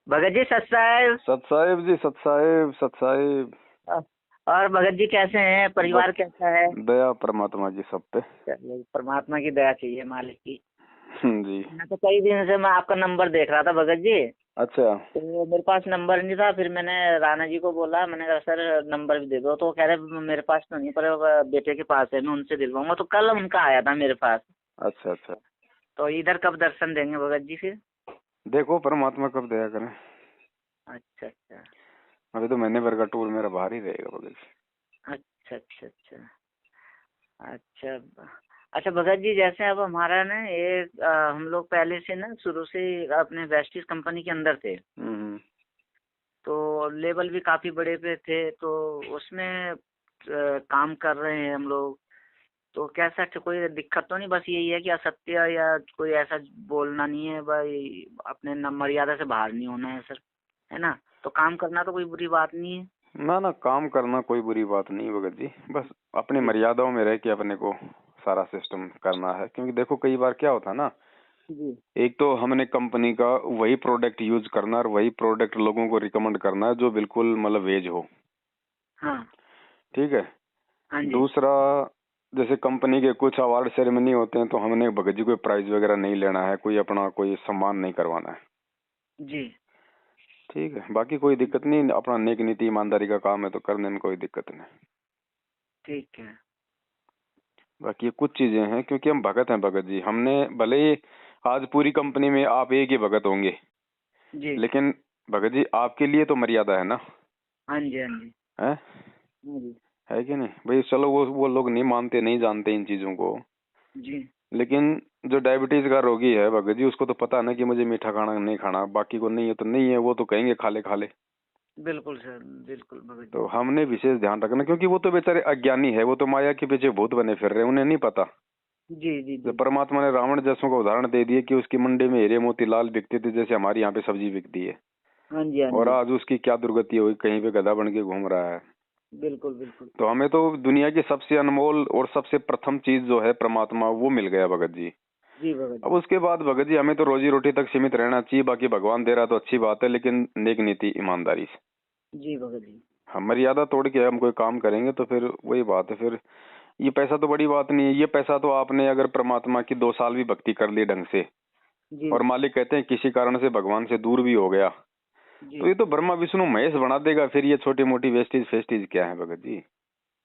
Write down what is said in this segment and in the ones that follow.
भगत जी सत साहब। सत साहिब जी, सत साहिब, सत साहिब। और भगत जी कैसे हैं, बस परिवार कैसा है? दया परमात्मा जी सब पे। चलिए, परमात्मा की दया चाहिए, मालिक की। जी। मैं तो कई दिन से मैं आपका नंबर देख रहा था भगत जी। अच्छा। तो मेरे पास नंबर नहीं था, फिर मैंने राणा जी को बोला, मैंने कहा सर नंबर भी दे दो, तो वो कह रहे मेरे पास तो नहीं, पर बेटे के पास है, मैं उनसे दिलवाऊंगा। तो कल उनका आया था मेरे पास। अच्छा अच्छा। तो इधर कब दर्शन देंगे भगत जी फिर? देखो परमात्मा कब दया करे। अच्छा अच्छा। अभी तो महीने भर का टूर मेरा बाहर ही रहेगा बगल से। अच्छा अच्छा अच्छा। अच्छा। अच्छा भगत जी, जैसे अब हमारा ना ये हम लोग पहले से ना शुरू से अपने वेस्टिज कंपनी के अंदर थे। तो लेवल भी काफी बड़े पे थे, तो उसमें काम कर रहे हैं हम लोग। तो कैसा कोई दिक्कत तो नहीं, बस यही है कि असत्य या कोई ऐसा बोलना नहीं है भाई, अपने मर्यादा से बाहर नहीं होना है सर, है ना? तो काम करना तो कोई बुरी बात नहीं है। ना ना, काम करना कोई बुरी बात नहीं भगत जी। बस अपनी जी मर्यादाओं में रह के अपने को सारा सिस्टम करना है, क्योंकि देखो कई बार क्या होता है ना, जी। एक तो हमने कंपनी का वही प्रोडक्ट यूज करना और वही प्रोडक्ट लोगों को रिकमेंड करना है जो बिल्कुल मतलब वेज हो। हाँ। ठीक है। हाँ जी। दूसरा, जैसे कंपनी के कुछ अवार्ड सेरेमनी होते हैं तो हमने भगत जी कोई प्राइज वगैरह नहीं लेना है, कोई अपना कोई सम्मान नहीं करवाना है। जी। ठीक है, बाकी कोई दिक्कत नहीं, अपना नेक नीति ईमानदारी का काम है तो करने में कोई दिक्कत नहीं। ठीक है। बाकी ये कुछ चीजें हैं, क्योंकि हम भगत हैं भगत जी। हमने भले ही आज पूरी कंपनी में आप एक ही भगत होंगे, जी। लेकिन भगत जी आपके लिए तो मर्यादा है ना। हाँ जी। हाँ जी। है हाँ जी। है कि नहीं भाई? चलो वो लोग नहीं मानते, नहीं जानते इन चीजों को, जी। लेकिन जो डायबिटीज का रोगी है भगत जी, उसको तो पता है ना कि मुझे मीठा खाना नहीं खाना। बाकी को नहीं है तो नहीं है, वो तो कहेंगे खा ले खा ले। बिल्कुल सर, बिल्कुल भगत जी। तो हमने विशेष ध्यान रखना, क्योंकि वो तो बेचारे अज्ञानी है, वो तो माया के पीछे भूत बने फिर रहे, उन्हें नहीं पता। जी जी जब जी। परमात्मा ने रावण जैसों का उदाहरण दे दिया कि उसकी मंडी में हीरे मोती लाल बिकते थे, जैसे हमारी यहाँ पे सब्जी बिकती है, हाँ जी। हाँ और जी। आज उसकी क्या दुर्गति हुई, कहीं पे गधा बन के घूम रहा है। बिल्कुल बिल्कुल। तो हमें तो दुनिया की सबसे अनमोल और सबसे प्रथम चीज जो है परमात्मा, वो मिल गया भगत जी। जी भगत अब जी। उसके बाद भगत जी हमें तो रोजी रोटी तक सीमित रहना चाहिए, बाकी भगवान दे रहा तो अच्छी बात है, लेकिन नेक नीति ईमानदारी से। जी भगत जी। हम मर्यादा तोड़ के हम कोई काम करेंगे तो फिर वही बात है। फिर ये पैसा तो बड़ी बात नहीं है। ये पैसा तो आपने अगर परमात्मा की 2 साल भी भक्ति कर ली ढंग से, जी। और मालिक कहते हैं किसी कारण से भगवान से दूर भी हो गया, जी तो ये तो ब्रह्मा विष्णु महेश बना देगा। फिर ये छोटी मोटी वेस्टेज फेस्टेज क्या है भगत जी?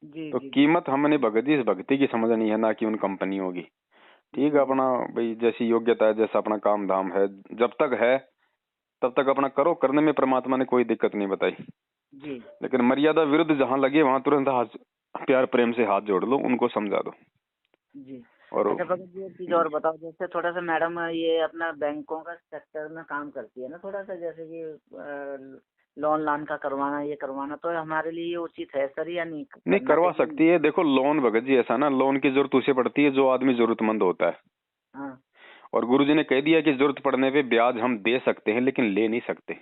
जी। तो जी जी। कीमत हमने भगत जी इस भक्ति की समझनी है, ना कि उन कंपनियों की। ठीक जी है, जी। अपना भाई जैसी योग्यता है, जैसा अपना काम धाम है, जब तक है तब तक अपना करो, करने में परमात्मा ने कोई दिक्कत नहीं बताई। जी लेकिन मर्यादा विरुद्ध जहां लगे वहां तुरंत हाथ, प्यार प्रेम से हाथ जोड़ लो, उनको समझा दो। जी। और अच्छा भगत जी, एक चीज जी, और बताओ, जैसे थोड़ा सा मैडम ये अपना बैंकों का सेक्टर में काम करती है ना, थोड़ा सा जैसे कि लोन लान का करवाना, ये करवाना, तो हमारे लिए ये उचित है सर या नहीं, नहीं करना करवा चाहिए? सकती है। देखो लोन भगत जी ऐसा ना, लोन की जरूरत उसे पड़ती है जो आदमी जरूरतमंद होता है। हाँ। और गुरुजी ने कह दिया कि जरूरत पड़ने पे ब्याज हम दे सकते हैं, लेकिन ले नहीं सकते।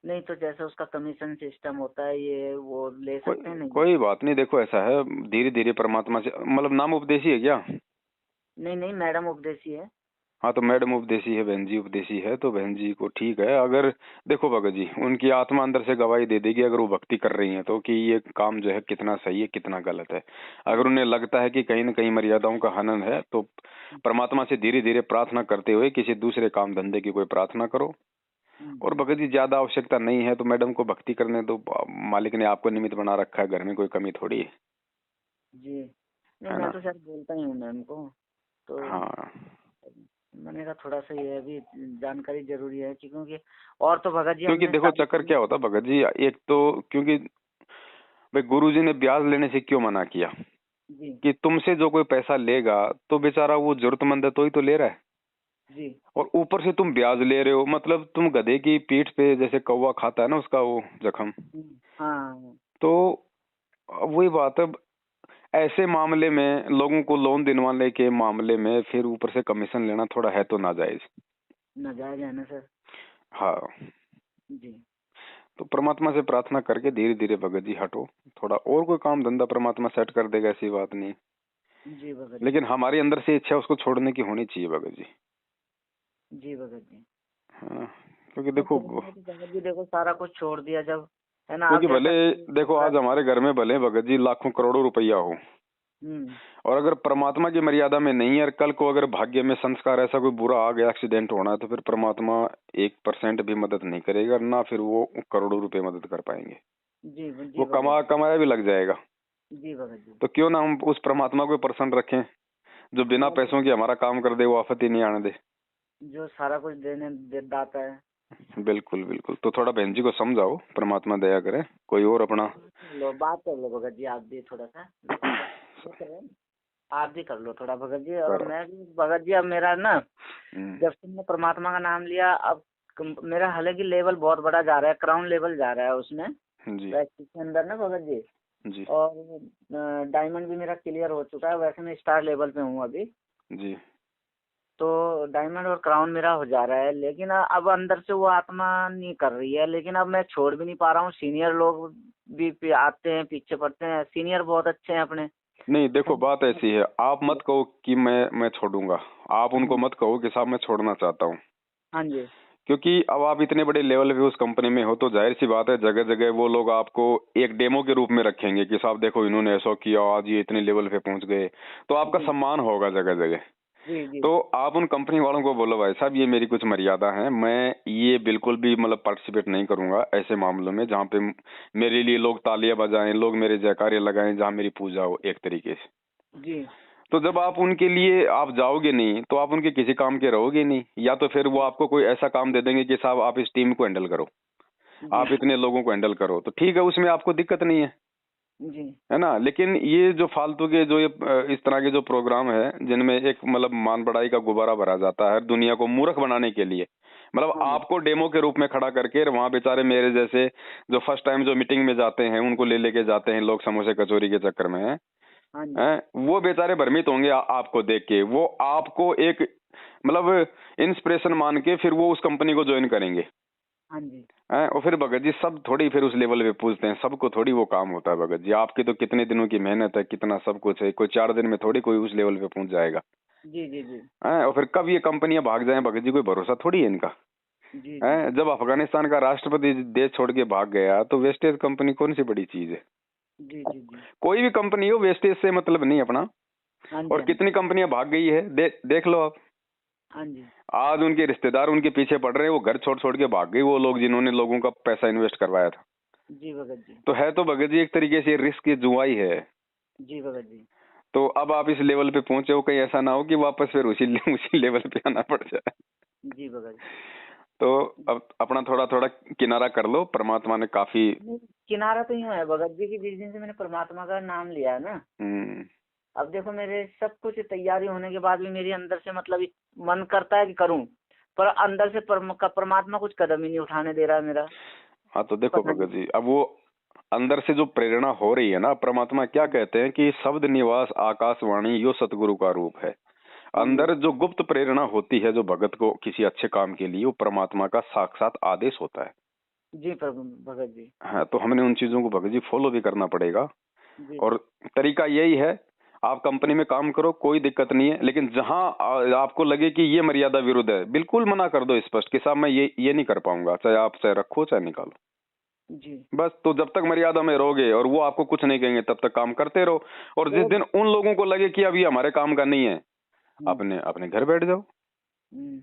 नहीं तो जैसे उसका कमीशन सिस्टम होता है, ये वो ले कोई सकते हैं नहीं? कोई बात नहीं, देखो ऐसा है, धीरे धीरे परमात्मा से, मतलब नाम उपदेशी है क्या? नहीं नहीं, मैडम उपदेशी है। हाँ तो मैडम उपदेशी है, बहन जी उपदेशी है, तो बहन जी को ठीक है। अगर देखो भगत जी, उनकी आत्मा अंदर से गवाही दे देगी अगर वो भक्ति कर रही हैं तो, कि ये काम जो है कितना सही है कितना गलत है। अगर उन्हें लगता है कि कहीं न कहीं मर्यादाओं का हनन है, तो परमात्मा से धीरे धीरे प्रार्थना करते हुए किसी दूसरे काम धंधे की कोई प्रार्थना करो। और हम्म। भगत जी ज्यादा आवश्यकता नहीं है तो मैडम को भक्ति करने दो। मालिक ने आपको निमित्त बना रखा है, घर में कोई कमी थोड़ी है। जी। नहीं, है मैं ना? तो सर बोलता ही हूँ मैम को। तो हाँ, मैंने कहा थोड़ा सा ये भी जानकारी जरूरी है क्योंकि और तो भगत जी क्योंकि हमने देखो सारी चक्कर क्या चीजें। होता भगत जी, एक तो क्योंकि भाई गुरुजी ने ब्याज लेने से क्यों मना किया? जी कि तुमसे जो कोई पैसा लेगा तो बेचारा वो जरूरतमंद है तो ही तो ले रहा है, जी। और ऊपर से तुम ब्याज ले रहे हो। मतलब तुम गधे की पीठ पे जैसे कौवा खाता है ना उसका वो जख्म। हाँ। तो वही बात है, ऐसे मामले में लोगों को लोन दिलवाने के मामले में फिर ऊपर से कमीशन लेना थोड़ा है तो नाजायज। नाजायज है ना सर? हाँ, जी तो परमात्मा से प्रार्थना करके धीरे धीरे भगत जी हटो। थोड़ा और कोई काम धंधा परमात्मा सेट कर देगा, ऐसी बात नहीं। जी भगत जी। लेकिन हमारे अंदर से इच्छा उसको छोड़ने की होनी चाहिए भगत जी। जी भगत जी। हाँ, क्योंकि तो देखो, फिर मैंने तो भगत जी देखो सारा कुछ छोड़ दिया जब, है ना। क्योंकि अब भले जैसा देखो आज हमारे घर में भले भगत जी लाखों करोड़ों रुपया हो, हम्म और अगर परमात्मा की मर्यादा में नहीं है, और कल को अगर भाग्य में संस्कार ऐसा कोई बुरा आ गया, एक्सीडेंट होना है, तो फिर परमात्मा 1% भी मदद नहीं करेगा, ना फिर वो करोड़ों रुपए मदद कर पाएंगे। जी वो जी भगत कमाया भी लग जाएगा। जी भगत जी। तो क्यों ना हम उस परमात्मा को प्रसन्न रखें, जो बिना मैं पैसों के हमारा काम कर दे, वो आफत ही नहीं आने दे। जो सारा कुछ दाता है। बिल्कुल बिल्कुल। तो थोड़ा बहन जी को समझाओ, परमात्मा दया करे, कोई और अपना। लो बात कर लो भगत जी, आप भी थोड़ा सा क्या कर रहे हैं? आप भी कर लो थोड़ा भगत जी, और करो। मैं भी भगत जी। अब मेरा ना, हम्म, जब से मैंने परमात्मा का नाम लिया, अब मेरा हालांकि लेवल बहुत बड़ा जा रहा है, क्राउन लेवल जा रहा है उसमें, जी प्रैक्टिस के अंदर ना भगत जी। जी और डायमंड भी मेरा क्लियर हो चुका है, वैसे मैं स्टार लेवल पे हूँ अभी। जी। तो डायमंड और क्राउन मेरा हो जा रहा है, लेकिन अब अंदर से वो आत्मा नहीं कर रही है। लेकिन अब मैं छोड़ भी नहीं पा रहा हूँ। सीनियर लोग भी आते हैं, पीछे पड़ते हैं, सीनियर बहुत अच्छे हैं अपने। नहीं देखो, बात ऐसी है, आप मत कहो कि मैं छोड़ूंगा। आप उनको हम्म, मत कहो कि साहब मैं छोड़ना चाहता हूँ, हाँ जी। क्योंकि अब आप इतने बड़े लेवल पे उस कंपनी में हो, तो जाहिर सी बात है जगह जगह वो लोग आपको एक डेमो के रूप में रखेंगे कि साहब देखो इन्होंने ऐसा किया, आज ये इतने लेवल पे पहुंच गए, तो आपका जी सम्मान होगा जगह जगह। जी जी तो आप उन कंपनी वालों को बोलो भाई साहब ये मेरी कुछ मर्यादा है, मैं ये बिल्कुल भी मतलब पार्टिसिपेट नहीं करूंगा ऐसे मामलों में जहाँ पे मेरे लिए लोग तालियां बजाएं, लोग मेरे जयकारे लगाएं, जहाँ मेरी पूजा हो एक तरीके से। जी तो जब आप उनके लिए आप जाओगे नहीं, तो आप उनके किसी काम के रहोगे नहीं, या तो फिर वो आपको कोई ऐसा काम दे देंगे कि साहब आप इस टीम को हैंडल करो, जी आप इतने लोगों को हैंडल करो, तो ठीक है, उसमें आपको दिक्कत नहीं है, जी है ना। लेकिन ये जो फालतू के जो ये इस तरह के जो प्रोग्राम है, जिनमें एक मतलब मान बढ़ाई का गुब्बारा भरा जाता है दुनिया को मूर्ख बनाने के लिए, मतलब हाँ जी आपको डेमो के रूप में खड़ा करके, वहां बेचारे मेरे जैसे जो फर्स्ट टाइम जो मीटिंग में जाते हैं उनको ले लेके जाते हैं लोग समोसे कचौरी के चक्कर में, हाँ जी हैं, वो बेचारे भ्रमित होंगे आपको देख के, वो आपको एक मतलब इंस्पिरेशन मान के फिर वो उस कंपनी को ज्वाइन करेंगे, हाँ जी हैं। और फिर भगत जी सब थोड़ी फिर उस लेवल पे पूछते हैं, सबको थोड़ी वो काम होता है भगत जी, आपकी तो कितने दिनों की मेहनत है, कितना सब कुछ है, कोई 4 दिन में थोड़ी कोई उस लेवल पे पहुंच जाएगा, जी जी जी हैं। और फिर कब ये कंपनियां भाग जाएं भगत जी, कोई भरोसा थोड़ी है इनका, जी जी हैं। जब अफगानिस्तान का राष्ट्रपति देश छोड़ के भाग गया, तो वेस्टेज कंपनी कौन सी बड़ी चीज है। जी जी जी। कोई भी कंपनी हो, वेस्टेज से मतलब नहीं अपना। हाँ जी और हाँ जी कितनी कंपनियां भाग गई है, देख लो आप। हाँ जी आज उनके रिश्तेदार उनके पीछे पड़ रहे हैं, वो घर छोड़ छोड़ के भाग गए वो लोग जिन्होंने लोगों का पैसा इन्वेस्ट करवाया था। जी भगत जी। तो है तो भगत जी एक तरीके से रिस्क की जुआ ही है। जी भगत जी। तो अब आप इस लेवल पे पहुंचे हो, कहीं ऐसा ना हो कि वापस फिर उसी लेवल पे आना पड़ जाए। जी भगत तो अब अपना थोड़ा थोड़ा किनारा कर लो, परमात्मा ने काफी। जी। किनारा तो यूं है भगत जी की, जिस दिन से मैंने परमात्मा का नाम लिया है ना, हम्म, अब देखो मेरे सब कुछ तैयारी होने के बाद भी मेरे अंदर से मतलब मन करता है कि करूं, पर अंदर से परमात्मा कुछ कदम ही नहीं उठाने दे रहा है मेरा। हाँ तो देखो पता भगत नहीं। जी, अब वो अंदर से जो प्रेरणा हो रही है ना, परमात्मा क्या कहते हैं कि शब्द निवास आकाशवाणी यो सतगुरु का रूप है। हाँ जी अंदर जो गुप्त प्रेरणा होती है जो भगत को किसी अच्छे काम के लिए, वो परमात्मा का साक्षात आदेश होता है। जी प्रभु भगत जी। हाँ, तो हमने उन चीजों को भगत जी फॉलो भी करना पड़ेगा। जी और तरीका यही है, आप कंपनी में काम करो कोई दिक्कत नहीं है, लेकिन जहां आपको लगे कि ये मर्यादा विरुद्ध है, बिल्कुल मना कर दो स्पष्ट कि साहब मैं ये नहीं कर पाऊंगा, चाहे आप चाहे रखो चाहे निकालो। जी। बस, तो जब तक मर्यादा में रहोगे और वो आपको कुछ नहीं कहेंगे, तब तक काम करते रहो। और जिस तो दिन उन लोगों को लगे कि अब ये हमारे काम का नहीं है, हम्म, अपने अपने घर बैठ जाओ। हम्म।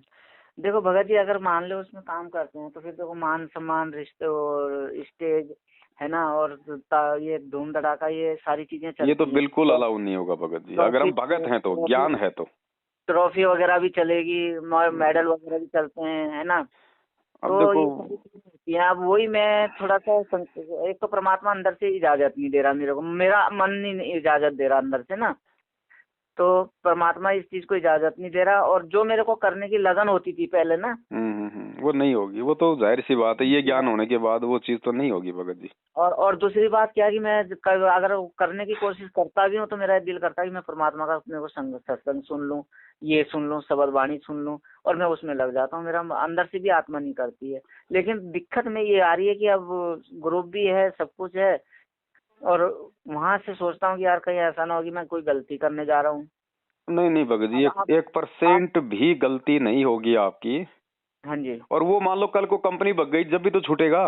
देखो भगत जी, अगर मान लो उसमें काम करते हैं तो फिर देखो मान सम्मान, रिश्ते और स्टेज, है ना, और ये धूम धड़ाका, ये सारी चीजें ये तो चलती हैं। बिल्कुल तो अलाउ नहीं होगा भगत जी, अगर ट्रॉफी हम भगत हैं तो, ट्रॉफी ज्ञान है तो। ट्रॉफी वगैरह भी चलेगी, हम्म, मेडल वगैरह भी चलते हैं, है ना। अब तो देखो। ये सारी चीजें होती हैं। अब वही मैं थोड़ा सा एक तो परमात्मा अंदर से इजाजत नहीं दे रहा मेरे को, मेरा मन नहीं इजाजत दे रहा अंदर से ना। तो परमात्मा इस चीज को इजाजत नहीं दे रहा, और जो मेरे को करने की लगन होती थी पहले ना, वो नहीं होगी, वो तो जाहिर सी बात है, ये ज्ञान होने के बाद वो चीज तो नहीं होगी भगत जी। और दूसरी बात क्या है कि मैं अगर करने की कोशिश करता भी हूँ तो मेरा दिल करता है कि मैं परमात्मा का अपने को सत्संग सुन लूँ, ये सुन लूँ, शब्द वाणी सुन लूँ, और मैं उसमें लग जाता हूँ। मेरा अंदर से भी आत्मा नहीं करती है। लेकिन दिक्कत में ये आ रही है कि अब ग्रुप भी है, सब कुछ है, और वहां से सोचता हूँ कि यार कहीं ऐसा ना हो कि मैं कोई गलती करने जा रहा हूँ। नहीं नहीं भगत जी, अब एक आप एक आप परसेंट भी गलती नहीं होगी आपकी। हाँ जी। और वो मान लो कल को कंपनी भग गई, जब भी तो छूटेगा।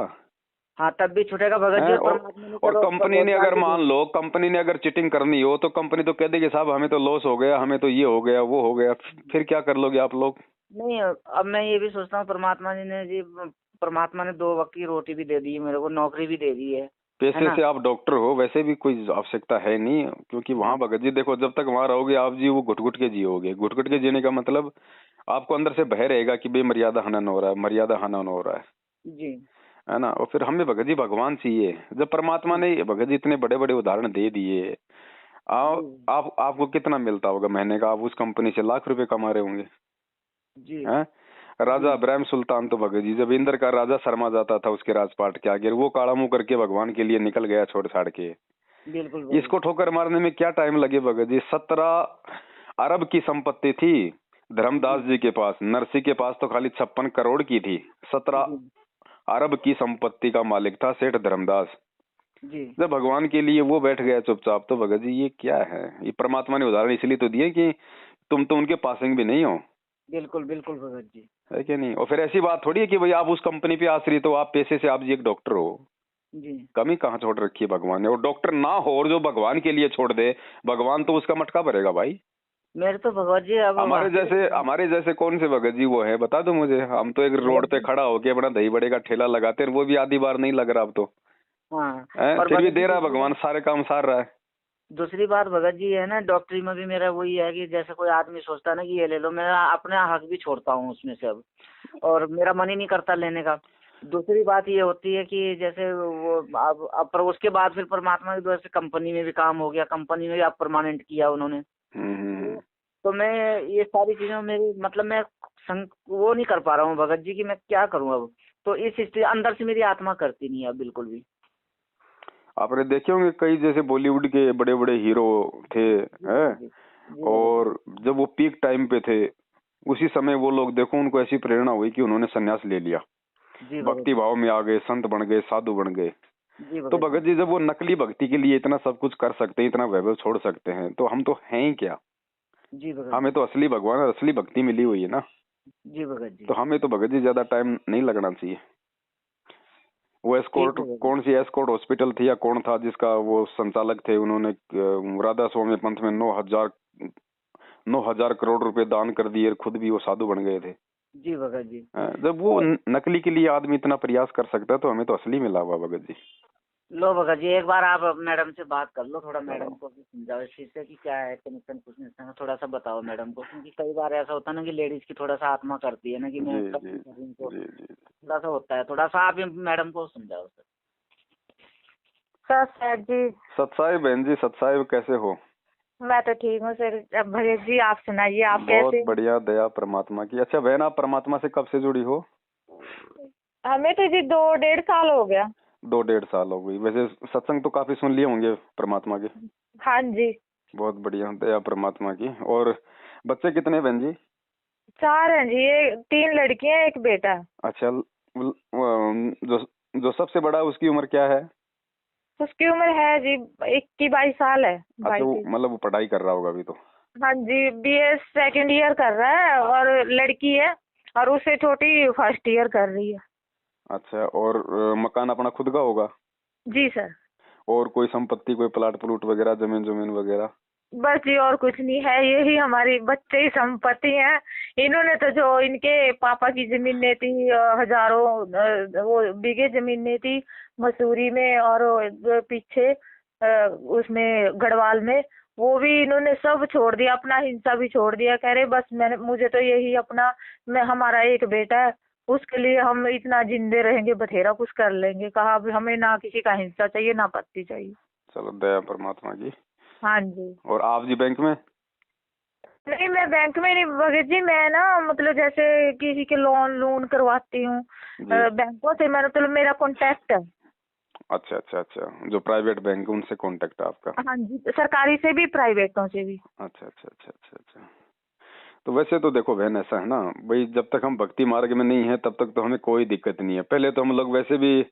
हाँ, तब भी छूटेगा भगत जी। हैं? और परमात्मा ने और करो उसका कंपनी ने रोजगार अगर भी मान लो कंपनी ने अगर चीटिंग करनी हो तो कंपनी तो कह देगी साहब हमें तो लॉस हो गया, हमें तो ये हो गया वो हो गया, फिर क्या कर लोगे आप लोग? नहीं, अब मैं ये भी सोचता हूँ परमात्मा ने 2 वक्त की रोटी भी दे दी है मेरे को, नौकरी भी दे दी है पैसे ना? से आप डॉक्टर हो, वैसे भी कोई आवश्यकता है नहीं, क्योंकि वहां हाँ भगत जी देखो जब तक वहां रहोगे आप जी वो घुट घुट के जियोगे। घुट घुट के जीने का मतलब आपको अंदर से भय रहेगा कि बेमर्यादा हनन हो रहा है, मर्यादा हनन हो रहा जी। है ना? और फिर हमें भगत जी भगवान चाहिए। जब परमात्मा ने भगत जी इतने बड़े बड़े उदाहरण दे दिए, जी। आप आपको कितना मिलता होगा महीने का? आप उस कंपनी से लाख रुपए कमा रहे होंगे। जी। हैं? राजा जी। इब्राहिम सुल्तान तो भगत जी जब इंद्र का राजा शर्मा जाता था उसके राजपाट के आगे, वो काला मुंह करके भगवान के लिए निकल गया छोड़ छाड़ के। बिल्कुल इसको बिल्कुल। ठोकर मारने में क्या टाइम लगे भगत जी? 17 अरब की संपत्ति थी धर्मदास जी। जी के पास, नरसिंह के पास तो खाली 56 करोड़ की थी। सत्रह जी। अरब की संपत्ति का मालिक था सेठ धर्मदास। जी। जब भगवान के लिए वो बैठ गया चुपचाप, तो भगत जी ये क्या है? ये परमात्मा ने उदाहरण इसलिए तो दिए कि तुम तो उनके पासिंग भी नहीं हो, बिल्कुल बिल्कुल भगत जी। है कि नहीं? और फिर ऐसी बात थोड़ी है कि भाई आप उस कंपनी पे आश्रित हो, आप पैसे से आप जी एक डॉक्टर हो। जी। कमी कहाँ छोड़ रखी है भगवान ने? और डॉक्टर ना हो और जो भगवान के लिए छोड़ दे, भगवान तो उसका मटका भरेगा भाई। मेरे तो भगवत जी अब वाकई हमारे जैसे कौन से भगत जी वो है बता दो मुझे। हम तो एक रोड भगत पे जी। खड़ा होके अपना दही बड़े का ठेला लगाते हैं, वो भी आधी बार नहीं लग रहा अब तो। हाँ। और फिर भी भगत जी दे रहा है दूसरी भगवान, बात, सारे काम सार रहा है। भगत जी है ना, डॉक्टरी में भी मेरा वही है कि जैसे कोई आदमी सोचता है ना कि ये ले लो, मैं अपना हक भी छोड़ता हूँ उसमें से अब, और मेरा मन ही नहीं करता लेने का। दूसरी बात ये होती है कि जैसे वो अब पर उसके बाद फिर परमात्मा की वजह से कंपनी में भी काम हो गया, कंपनी में भी अब परमानेंट किया उन्होंने। हम्म। तो मैं ये सारी चीजें मेरी मतलब मैं वो नहीं कर पा रहा हूँ भगत जी की मैं क्या करूँ अब। तो इस स्थिति अंदर से मेरी आत्मा करती नहीं है अब बिल्कुल भी। आपने देखे होंगे कई जैसे बॉलीवुड के बड़े बड़े हीरो थे, जी हैं? भगत जी। जी भगत जी। और जब वो पीक टाइम पे थे, उसी समय वो लोग देखो उनको ऐसी प्रेरणा हुई कि उन्होंने संन्यास ले लिया, जी भगत भक्ति जी। भाव में आ गए, संत बन गए, साधु बन गए। जी तो भगत जी। भगत जी जब वो नकली भक्ति के लिए इतना सब कुछ कर सकते हैं, इतना वैभव छोड़ सकते हैं, तो हम तो हैं ही क्या? जी भगत हमें जी। तो असली भगवान और असली भक्ति मिली हुई है ना। जी भगत जी। तो हमें तो भगत जी ज्यादा टाइम नहीं लगना चाहिए। वो ठीक एस्कॉर्ट, भगत जी। कौन सी एस्कॉर्ट हॉस्पिटल थी या कौन था जिसका वो संचालक थे, उन्होंने राधा स्वामी पंथ में 9,000 करोड़ रुपए दान कर दिए, खुद भी वो साधु बन गए थे। जी भगत जी। जब वो नकली के लिए आदमी इतना प्रयास कर सकता है, तो हमें तो असली मिला हुआ भगत जी। लो भगत जी, एक बार आप मैडम से बात कर लो, थोड़ा मैडम को भी समझाओ इस चीज़ से कि क्या है कनेक्शन कुछ नहीं, थोड़ा सा बताओ मैडम को, क्योंकि कई बार ऐसा होता है ना कि लेडीज की थोड़ा सा आत्मा करती है ना कि जी मैं कर जी नहीं कर रही हूँ, तो जी जी। थोड़ा सा होता है, थोड़ा सा आप मैडम को समझाओ सर। सर सर जी। सत्साई बहन जी, सत्साई कैसे हो? मैं तो ठीक हूँ सर। अब भैया जी आप सुनाइए, आप बहुत कैसे? बढ़िया, दया परमात्मा की। अच्छा बहन, आप परमात्मा से कब से जुड़ी हो? हमें तो जी 2-1.5 साल हो गया। 2-1.5 साल हो गई। वैसे सत्संग तो काफी सुन लिए होंगे परमात्मा के। हाँ जी। बहुत बढ़िया, दया परमात्मा की। और बच्चे कितने बहन जी? 4 हैं जी, 3 लड़कियां 1 बेटा। अच्छा, जो जो सबसे बड़ा है उसकी उम्र क्या है? उसकी उम्र है जी 21-22 साल है। अच्छा, वो 22। मतलब वो पढ़ाई कर रहा होगा अभी तो। हाँ जी, BA सेकंड ईयर कर रहा है, और लड़की है, और उससे छोटी फर्स्ट ईयर कर रही है। अच्छा, और मकान अपना खुद का होगा? जी सर। और कोई संपत्ति, कोई प्लाट प्लूट वगैरह, जमीन जमीन वगैरह? बस जी और कुछ नहीं है, यही हमारी बच्चे की संपत्ति है। इन्होंने तो जो इनके पापा की जमीनें थी, हजारों वो बीघे जमीनें थी मसूरी में, और पीछे उसमें गढ़वाल में, वो भी इन्होंने सब छोड़ दिया, अपना हिस्सा भी छोड़ दिया। कह रहे बस मैंने मुझे तो यही अपना, मैं हमारा एक बेटा है, उसके लिए हम इतना जिंदे रहेंगे, बथेरा कुछ कर लेंगे। कहा अब हमें ना किसी का हिस्सा चाहिए ना पत्ती चाहिए। चलो, दया परमात्मा की। हाँ जी। और आप जी बैंक में? नहीं, मैं बैंक में नहीं भगत जी, मैं ना मतलब जैसे किसी के लोन करवाती हूँ जी। बैंकों से, मैं मतलब मेरा कॉन्टेक्ट है। अच्छा अच्छा अच्छा, जो प्राइवेट बैंक है उनसे कांटेक्ट है आपका? हाँ जी, सरकारी से भी प्राइवेटों से भी। अच्छा अच्छा अच्छा अच्छा अच्छा। तो वैसे तो देखो बहन, ऐसा है ना भाई, जब तक हम भक्ति मार्ग में नहीं है तब तक तो हमें कोई दिक्कत नहीं है। पहले तो हम लोग वैसे भी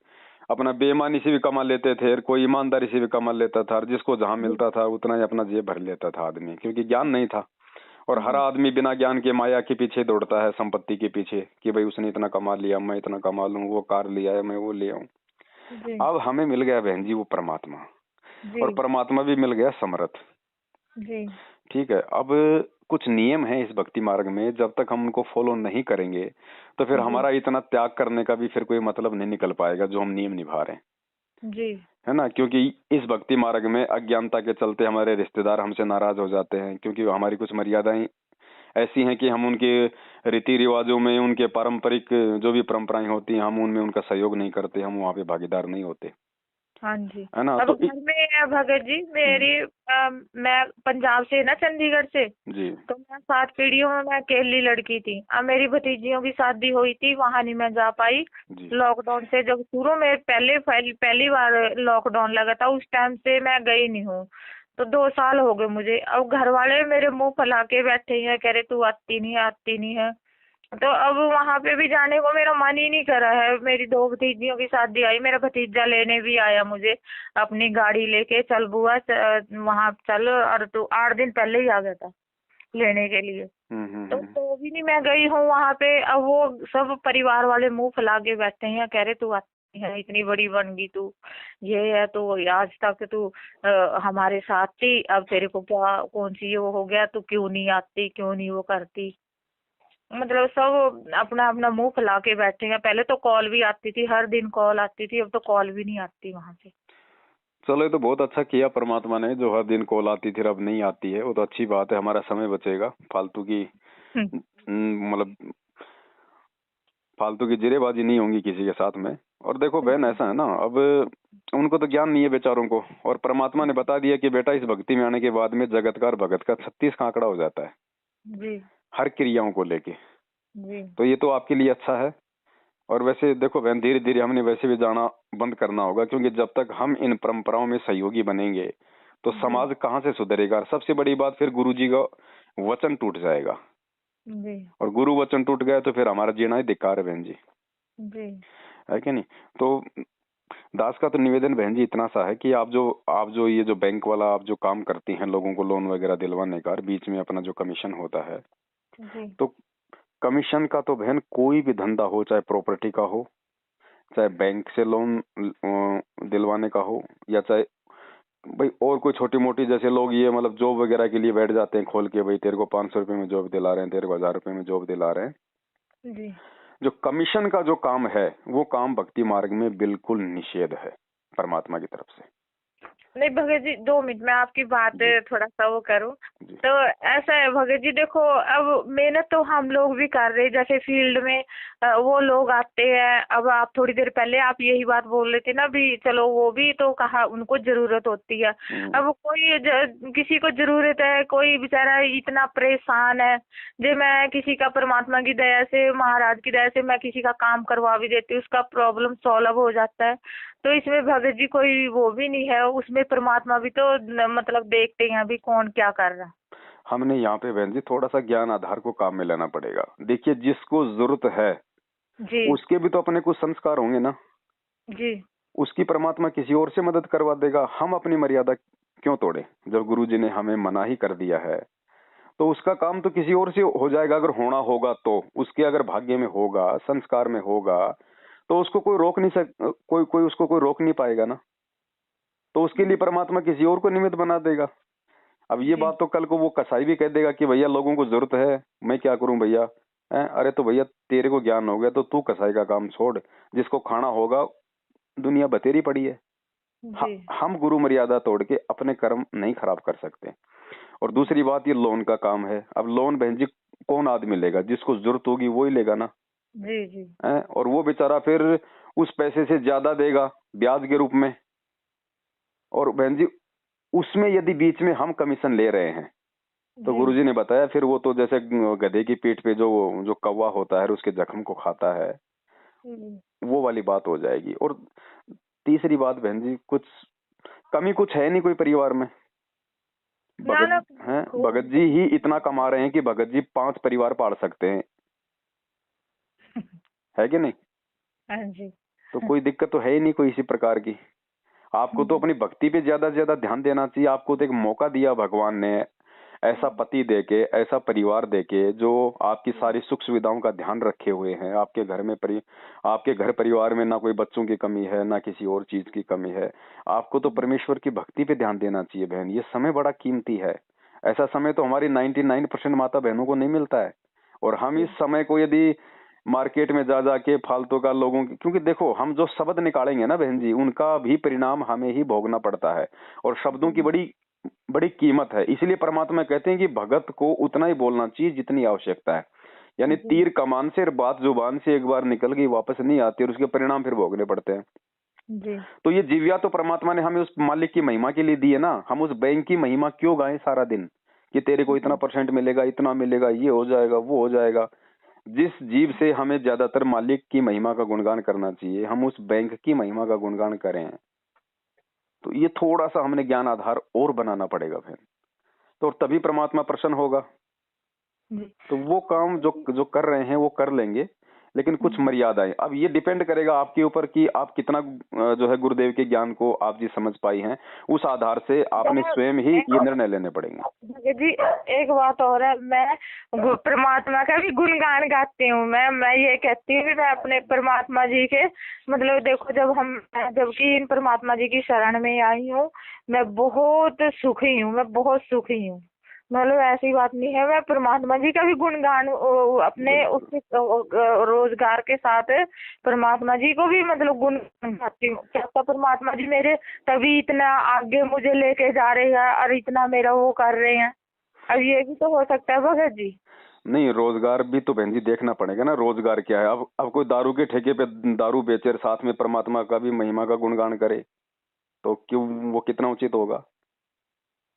अपना बेईमानी से भी कमा लेते थे, और कोई ईमानदारी से भी कमा लेता था, और जिसको जहाँ मिलता था उतना ही अपना जेब भर लेता था आदमी, क्योंकि ज्ञान नहीं था। और हर आदमी बिना ज्ञान के माया के पीछे दौड़ता है, संपत्ति के पीछे, कि भाई उसने इतना कमा लिया, मैं इतना कमा लूं, वो कार लिया है मैं वो ले आऊं। अब हमें मिल गया बहन जी वो परमात्मा, और परमात्मा भी मिल गया समर्थ जी। ठीक है। अब कुछ नियम है इस भक्ति मार्ग में, जब तक हम उनको फॉलो नहीं करेंगे तो फिर हमारा इतना त्याग करने का भी फिर कोई मतलब नहीं निकल पाएगा जो हम नियम निभा रहे हैं जी, है ना। क्योंकि इस भक्ति मार्ग में अज्ञानता के चलते हमारे रिश्तेदार हमसे नाराज हो जाते हैं, क्योंकि हमारी कुछ मर्यादाएं ऐसी हैं कि हम उनके रीति रिवाजों में, उनके पारंपरिक जो भी परंपराएं होती हैं, हम उनमें उनका सहयोग नहीं करते, हम वहाँ पे भागीदार नहीं होते। हाँ जी, है ना। अब तो घर में भगत जी मेरी मैं पंजाब से ना, चंडीगढ़ से जी, तो मैं 7 पीढ़ियों में मैं अकेली लड़की थी। अब मेरी भतीजियों की शादी हुई थी, वहाँ नहीं मैं जा पाई लॉकडाउन से। जब शुरू में पहली बार लॉकडाउन लगा था, उस टाइम से मैं गई नहीं हूँ। तो 2 साल हो गए मुझे। अब घर वाले मेरे मुंह फैला के बैठे हैं, कह रहे तू आती नहीं है। तो अब वहाँ पे भी जाने को मेरा मन ही नहीं कर रहा है। मेरी 2 भतीजियों की शादी आई, मेरा भतीजा लेने भी आया मुझे अपनी गाड़ी लेके, चल बुआ वहाँ चल, और तो 8 दिन पहले ही आ गया था लेने के लिए। तो भी नहीं मैं गई हूँ वहाँ पे। अब वो सब परिवार वाले मुंह फैला के बैठे हैं, कह रहे तू आती है, इतनी बड़ी बन गई तू, ये है, तो आज तक तू हमारे साथ थी, अब तेरे को क्या कौन सी वो हो गया, तू क्यों नहीं आती, क्यों नहीं वो करती। मतलब सब अपना अपना मुंह फैला के बैठे हैं। पहले तो कॉल भी आती थी, हर दिन कॉल आती थी, अब तो कॉल भी नहीं आती वहाँ से। चलो ये तो बहुत अच्छा किया परमात्मा ने, जो हर दिन कॉल आती थी अब नहीं आती है, वो तो अच्छी बात है, हमारा समय बचेगा, फालतू की मतलब फालतू की जिरेबाजी नहीं होंगी किसी के साथ में। और देखो बहन, ऐसा है ना, अब उनको तो ज्ञान नहीं है बेचारों को, और परमात्मा ने बता दिया कि बेटा इस भक्ति में आने के बाद में जगत का और भगत का 36 का आंकड़ा हो जाता है जी, हर क्रियाओं को लेके जी। तो ये तो आपके लिए अच्छा है। और वैसे देखो बहन, धीरे धीरे हमने वैसे भी जाना बंद करना होगा, क्योंकि जब तक हम इन परंपराओं में सहयोगी बनेंगे तो समाज कहाँ से सुधरेगा। और सबसे बड़ी बात, फिर गुरुजी का वचन टूट जाएगा जी। और गुरु वचन टूट गया तो फिर हमारा जीना ही धिक्कार है बहन जी है कि नहीं। तो दास का तो निवेदन बहन जी इतना सा है कि आप जो ये जो बैंक वाला आप जो काम करती हैं, लोगों को लोन वगैरह दिलवाने का, बीच में अपना जो कमीशन होता है जी। तो कमीशन का तो बहन कोई भी धंधा हो, चाहे प्रॉपर्टी का हो, चाहे बैंक से लोन दिलवाने का हो, या चाहे भाई और कोई छोटी मोटी, जैसे लोग ये मतलब जॉब वगैरह के लिए बैठ जाते हैं खोल के, भाई तेरे को 500 रुपए में जॉब दिला रहे हैं, तेरे को 1000 रुपए में जॉब दिला रहे हैं जी। जो कमीशन का जो काम है, वो काम भक्ति मार्ग में बिल्कुल निषेध है परमात्मा की तरफ से। नहीं भगत जी, 2 मिनट में आपकी बात थोड़ा सा वो करूं। तो ऐसा है भगत जी, देखो अब मेहनत तो हम लोग भी कर रहे हैं, जैसे फील्ड में वो लोग आते हैं। अब आप थोड़ी देर पहले आप यही बात बोल रहे थे ना भी, चलो वो भी तो कहा उनको जरूरत होती है। अब कोई किसी को जरूरत है, कोई बेचारा इतना परेशान है जो मैं किसी का परमात्मा की दया से, महाराज की दया से मैं किसी का काम करवा भी देती हूँ, उसका प्रॉब्लम सॉल्व हो जाता है। तो इसमें भगत जी कोई वो भी नहीं है, उसमें परमात्मा भी तो मतलब देखते हैं अभी कौन क्या कर रहा है। हमने यहाँ पे बहन जी थोड़ा सा ज्ञान आधार को काम में लेना पड़ेगा। देखिए, जिसको जरूरत है जी, उसके भी तो अपने कुछ संस्कार होंगे ना जी। उसकी परमात्मा किसी और से मदद करवा देगा। हम अपनी मर्यादा क्यों तोड़े? जब गुरु जी ने हमें मना ही कर दिया है तो उसका काम तो किसी और से हो जाएगा। अगर होना होगा तो उसके, अगर भाग्य में होगा, संस्कार में होगा, तो उसको कोई रोक नहीं कोई उसको कोई रोक नहीं पाएगा ना। तो उसके लिए परमात्मा किसी और को निमित्त बना देगा। अब ये बात तो कल को वो कसाई भी कह देगा कि भैया लोगों को जरूरत है, मैं क्या करूं भैया। अरे तो भैया तेरे को ज्ञान हो गया तो तू कसाई का काम छोड़, जिसको खाना होगा दुनिया बतेरी पड़ी है। हम गुरु मर्यादा तोड़ के अपने कर्म नहीं खराब कर सकते। और दूसरी बात, ये लोन का काम है। अब लोन बहन जी कौन आदमी लेगा? जिसको जरूरत होगी वो ही लेगा ना जी जी। और वो बेचारा फिर उस पैसे से ज्यादा देगा ब्याज के रूप में। और बहन जी उसमें यदि बीच में हम कमीशन ले रहे हैं तो गुरुजी ने बताया फिर वो तो जैसे गधे की पीठ पे जो कौवा होता है उसके जख्म को खाता है, वो वाली बात हो जाएगी। और तीसरी बात बहन जी, कुछ कमी कुछ है नहीं कोई परिवार में। भगत जी ही इतना कमा रहे हैं कि भगत जी 5 परिवार पाल सकते हैं है कि नहीं? हाँ जी। तो कोई दिक्कत तो है ही नहीं कोई इसी प्रकार की। आपको तो अपनी भक्ति पे ज्यादा से ज्यादा ध्यान देना चाहिए। आपको तो एक मौका दिया भगवान ने, ऐसा पति देके, ऐसा परिवार देके जो आपकी सारी सुख सुविधाओं का ध्यान रखे हुए हैं, आपके घर में आपके घर परिवार में ना कोई बच्चों की कमी है, ना किसी और चीज की कमी है। आपको तो परमेश्वर की भक्ति पे ध्यान देना चाहिए बहन। ये समय बड़ा कीमती है। ऐसा समय तो हमारी 99% माता बहनों को नहीं मिलता है। और हम इस समय को यदि मार्केट में जा जाके फालतू का लोगों की, क्योंकि देखो हम जो शब्द निकालेंगे ना बहन जी, उनका भी परिणाम हमें ही भोगना पड़ता है। और शब्दों की बड़ी बड़ी कीमत है। इसलिए परमात्मा कहते हैं कि भगत को उतना ही बोलना चाहिए जितनी आवश्यकता है। यानी तीर कमान से और बात जुबान से एक बार निकल गई वापस नहीं आती, और उसके परिणाम फिर भोगने पड़ते हैं। जी। तो ये जीविया तो परमात्मा ने हमें उस मालिक की महिमा के लिए दी है ना। हम उस बैंक की महिमा क्यों गाएं सारा दिन कि तेरे को इतना % मिलेगा, इतना मिलेगा, ये हो जाएगा, वो हो जाएगा। जिस जीव से हमें ज्यादातर मालिक की महिमा का गुणगान करना चाहिए, हम उस बैंक की महिमा का गुणगान करें। तो ये थोड़ा सा हमने ज्ञान आधार और बनाना पड़ेगा फिर, तो तभी परमात्मा प्रसन्न होगा। तो वो काम जो कर रहे हैं वो कर लेंगे, लेकिन कुछ मर्यादाएं। अब ये डिपेंड करेगा आपके ऊपर कि आप कितना जो है गुरुदेव के ज्ञान को आप जी समझ पाई हैं। उस आधार से आपने स्वयं ही ये निर्णय लेने पड़ेंगे। जी एक बात और है, मैं परमात्मा का भी गुणगान गाती हूँ। मैं ये कहती हूँ कि मैं अपने परमात्मा जी के मतलब देखो, जबकि इन परमात्मा जी की शरण में आई हूँ, मैं बहुत सुखी हूँ, मैं बहुत सुखी हूँ। मतलब ऐसी बात नहीं है, मैं परमात्मा जी का भी गुणगान अपने उस रोजगार के साथ परमात्मा जी को भी मतलब गुणगान गाती हूँ। क्या परमात्मा जी मेरे तभी इतना आगे मुझे लेके जा रहे हैं और इतना मेरा वो कर रहे हैं। अब ये भी तो हो सकता है भगत जी। नहीं, रोजगार भी तो बहन जी देखना पड़ेगा ना। रोजगार क्या है? अब कोई दारू के ठेके पे दारू बेचे और साथ में परमात्मा का भी महिमा का गुणगान करे तो क्यों, वो कितना उचित होगा?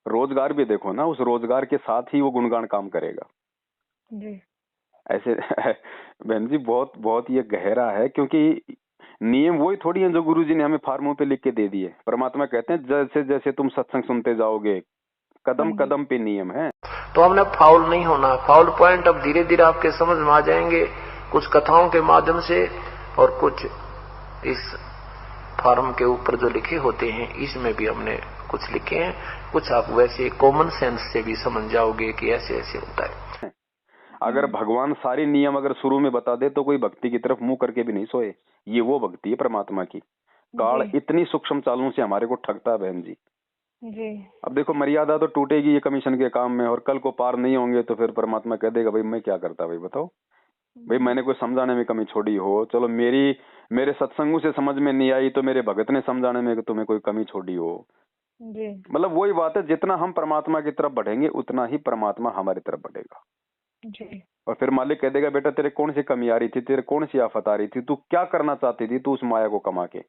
रोजगार भी देखो ना, उस रोजगार के साथ ही वो गुणगान काम करेगा जी। ऐसे बहन जी बहुत बहुत ये गहरा है, क्योंकि नियम वही थोड़ी है जो गुरुजी ने हमें फार्मों पे लिख के दे दिए। परमात्मा कहते हैं जैसे जैसे तुम सत्संग सुनते जाओगे, कदम कदम पे नियम है। तो हमने फाउल नहीं होना। फाउल पॉइंट अब धीरे धीरे आपके समझ में आ जाएंगे, कुछ कथाओं के माध्यम से और कुछ इस फार्म के ऊपर जो लिखे होते हैं इसमें भी हमने कुछ लिखे हैं। कुछ आप वैसे कॉमन सेंस से भी समझ जाओगे कि ऐसे ऐसे होता है। अगर भगवान सारे नियम अगर शुरू में बता दे तो कोई भक्ति की तरफ मुंह करके भी नहीं सोए। ये वो भक्ति है परमात्मा की। काल इतनी सूक्ष्म चालों से हमारे को ठगता है बहन जी। अब देखो मर्यादा तो टूटेगी ये कमीशन के काम में, और कल को पार नहीं होंगे तो फिर परमात्मा कह देगा भाई मैं क्या करता, भाई बताओ, भाई मैंने कोई समझाने में कमी छोड़ी हो, चलो मेरे सत्संगों से समझ में नहीं आई तो मेरे भगत ने समझाने में तुम्हें कोई कमी छोड़ी हो। मतलब वही बात है, जितना हम परमात्मा की तरफ बढ़ेंगे उतना ही परमात्मा हमारी तरफ बढ़ेगा। और फिर मालिक कह देगा बेटा तेरे कौन सी कमी आ रही थी, तेरे कौन सी आफत आ रही थी, तू क्या करना चाहती थी, तू उस माया को कमा के।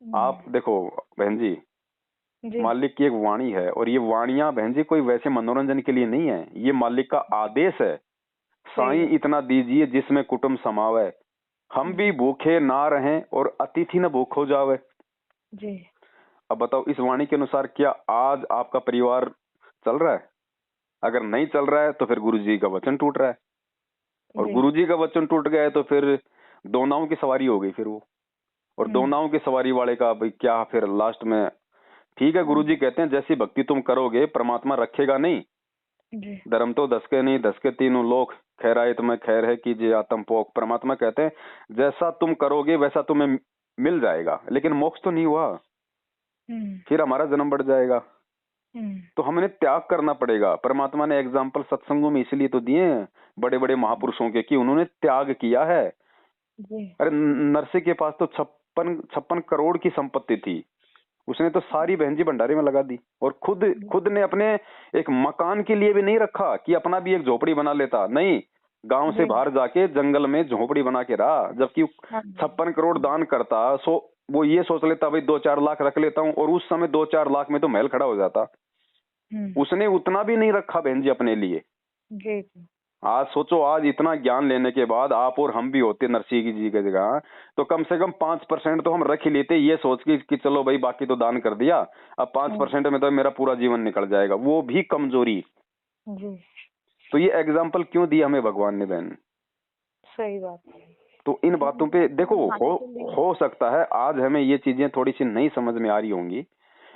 आप देखो बहन जी, मालिक की एक वाणी है, और ये वाणियां बहन जी कोई वैसे मनोरंजन के लिए नहीं है, ये मालिक का आदेश है। साईं इतना दीजिए जिसमें कुटुंब समावे, हम भी भूखे ना रहें और अतिथि न भूख हो जावे। अब बताओ इस वाणी के अनुसार क्या आज आपका परिवार चल रहा है? अगर नहीं चल रहा है तो फिर गुरुजी का वचन टूट रहा है, और गुरुजी का वचन टूट गया है तो फिर दो नावों की सवारी हो गई फिर वो। और दो नावों की सवारी वाले का भाई क्या फिर लास्ट में, ठीक है गुरुजी कहते हैं जैसी भक्ति तुम करोगे परमात्मा रखेगा नहीं। धर्म तो 10 के नहीं 10 के तीनों लोग, खैराए तुम्हें खैर है कीजिए आत्म पोक। परमात्मा कहते हैं जैसा तुम करोगे वैसा तुम्हें मिल जाएगा, लेकिन मोक्ष तो नहीं हुआ, फिर हमारा जन्म बढ़ जाएगा। तो हमने त्याग करना पड़ेगा। परमात्मा ने एग्जाम्पल सत्संगों में इसलिए तो दिए हैं बड़े बड़े महापुरुषों के कि उन्होंने त्याग किया है। अरे नरसिंह के पास तो 56 करोड़ की संपत्ति थी, उसने तो सारी बहन जी भंडारे में लगा दी, और खुद ने अपने एक मकान के लिए भी नहीं रखा कि अपना भी एक झोपड़ी बना लेता, नहीं, गांव से बाहर जाके जंगल में झोपड़ी बना के रहा। जबकि 56 करोड़ दान करता वो ये सोच लेता भाई 2-4 लाख रख लेता हूँ, और उस समय 2-4 लाख में तो महल खड़ा हो जाता। उसने उतना भी नहीं रखा बहन जी अपने लिए। आज सोचो, आज इतना ज्ञान लेने के बाद आप और हम भी होते नरसिंह जी की जगह तो कम से कम 5% तो हम रख ही लेते, ये सोच के कि चलो भाई बाकी तो दान कर दिया, अब 5% में तो मेरा पूरा जीवन निकल जाएगा, वो भी कमजोरी। तो ये एग्जाम्पल क्यों दिया हमें भगवान ने बहन? सही बात। तो इन बातों पे देखो हो सकता है आज हमें ये चीजें थोड़ी सी नहीं समझ में आ रही होंगी,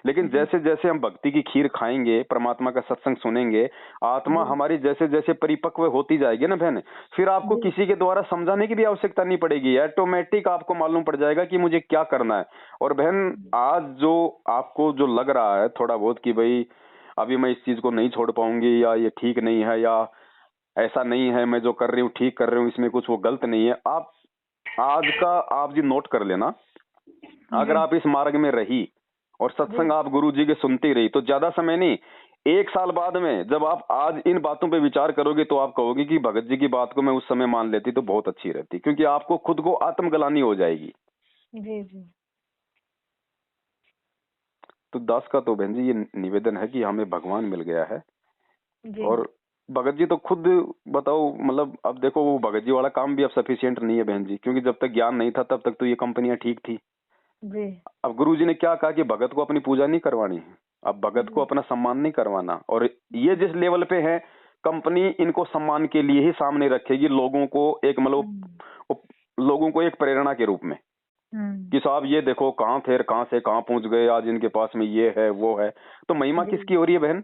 लेकिन जैसे जैसे हम भक्ति की खीर खाएंगे, परमात्मा का सत्संग सुनेंगे, आत्मा हमारी जैसे जैसे परिपक्व होती जाएगी ना बहन, फिर आपको किसी के द्वारा समझाने की भी आवश्यकता नहीं पड़ेगी, ऑटोमेटिक आपको मालूम पड़ जाएगा कि मुझे क्या करना है। और बहन आज जो आपको जो लग रहा है थोड़ा बहुत कि भाई अभी मैं इस चीज को नहीं छोड़ पाऊंगी, या ये ठीक नहीं है, या ऐसा नहीं है, मैं जो कर रही हूँ ठीक कर रही हूँ, इसमें कुछ वो गलत नहीं है, आप आज का आप जी नोट कर लेना। अगर आप इस मार्ग में रही और सत्संग आप गुरु जी के सुनती रही तो ज्यादा समय नहीं, 1 साल बाद में जब आप आज इन बातों पे विचार करोगे तो आप कहोगे कि भगत जी की बात को मैं उस समय मान लेती तो बहुत अच्छी रहती, क्योंकि आपको खुद को आत्मग्लानि हो जाएगी। जी जी। तो दास का तो बहन जी ये निवेदन है कि हमें भगवान मिल गया है जी। और भगत जी तो खुद बताओ, मतलब अब देखो वो भगत जी वाला काम भी अब सफिशिएंट नहीं है बहन जी, क्योंकि जब तक ज्ञान नहीं था तब तक तो ये कंपनियां ठीक थी। जी। अब गुरु जी ने क्या कहा कि भगत को अपनी पूजा नहीं करवानी है, अब भगत को अपना सम्मान नहीं करवाना, और ये जिस लेवल पे है कंपनी इनको सम्मान के लिए ही सामने रखेगी, लोगों को एक मतलब लोगों को एक प्रेरणा के रूप में कि साहब ये देखो कहाँ थे, कहाँ से कहाँ पहुंच गए, आज इनके पास में ये है वो है। तो महिमा किसकी हो रही है बहन?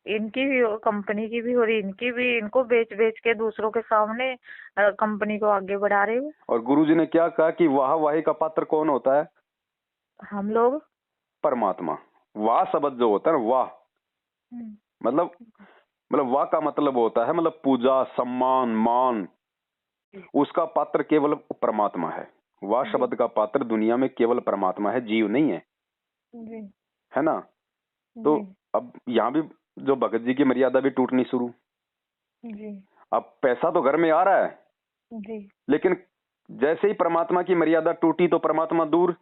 इनकी भी, कंपनी की भी हो रही, इनकी भी, इनको बेच बेच के दूसरों के सामने कंपनी को आगे बढ़ा रहे हैं। और गुरुजी ने क्या कहा कि वाह वाही का पात्र कौन होता है? हम लोग। परमात्मा। वाह शब्द जो होता है ना, वाह मतलब वाह का मतलब होता है मतलब पूजा, सम्मान, मान, उसका पात्र केवल परमात्मा है। वाह शब्द का पात्र दुनिया में केवल परमात्मा है, जीव नहीं है, है ना? तो अब यहाँ भी जो भगत जी की मर्यादा भी टूटनी शुरू। अब पैसा तो घर में आ रहा है, लेकिन जैसे ही परमात्मा की मर्यादा टूटी तो परमात्मा दूर।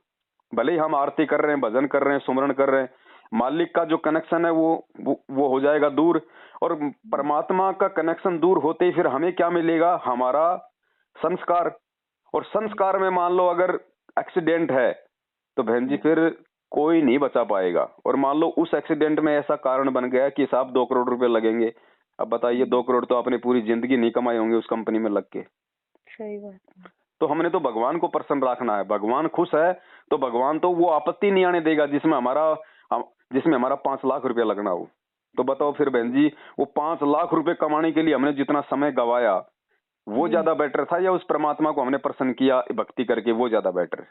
भले ही हम आरती कर रहे हैं, भजन कर रहे हैं, सुमरण कर रहे हैं, मालिक का जो कनेक्शन है वो हो जाएगा दूर। और परमात्मा का कनेक्शन दूर होते ही फिर हमें क्या मिलेगा? हमारा संस्कार। और संस्कार में मान लो अगर एक्सीडेंट है तो बहन जी फिर कोई नहीं बचा पाएगा। और मान लो उस एक्सीडेंट में ऐसा कारण बन गया कि साहब 2 करोड़ रुपए लगेंगे, अब बताइए 2 करोड़ तो आपने पूरी जिंदगी नहीं कमाए होंगे उस कंपनी में लग के। सही बात। तो हमने तो भगवान को प्रसन्न रखना है। भगवान खुश है तो भगवान तो वो आपत्ति नहीं आने देगा जिसमें हमारा 5 लाख रुपया लगना हो। तो बताओ फिर बहन जी वो 5 लाख रुपए कमाने के लिए हमने जितना समय गवाया वो ज्यादा बेटर था, या उस परमात्मा को हमने प्रसन्न किया भक्ति करके वो ज्यादा बेटर?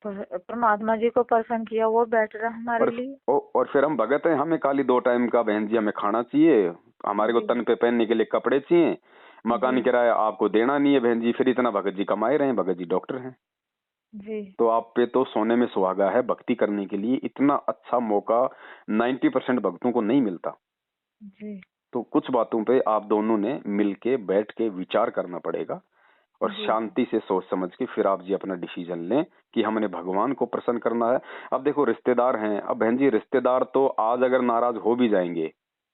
परमात्मा जी को प्रसन्न किया वो बेटर है हमारे लिए। और फिर हम भगत हैं, हमें खाली 2 टाइम का बहन जी हमें खाना चाहिए, हमारे को तन पे पहनने के लिए कपड़े चाहिए, मकान किराया आपको देना नहीं है बहन जी, फिर इतना भगत जी कमाए रहे हैं, भगत जी डॉक्टर हैं जी। तो आप पे तो सोने में सुहागा है। भक्ति करने के लिए इतना अच्छा मौका 90% भक्तों को नहीं मिलता जी। तो कुछ बातों पे आप दोनों ने मिलके बैठ के विचार करना पड़ेगा और शांति से सोच समझ के फिर आप जी अपना डिसीजन लें कि हमने भगवान को प्रसन्न करना है। अब देखो रिश्तेदार हैं, अब बहन जी रिश्तेदार तो आज अगर नाराज हो भी जाएंगे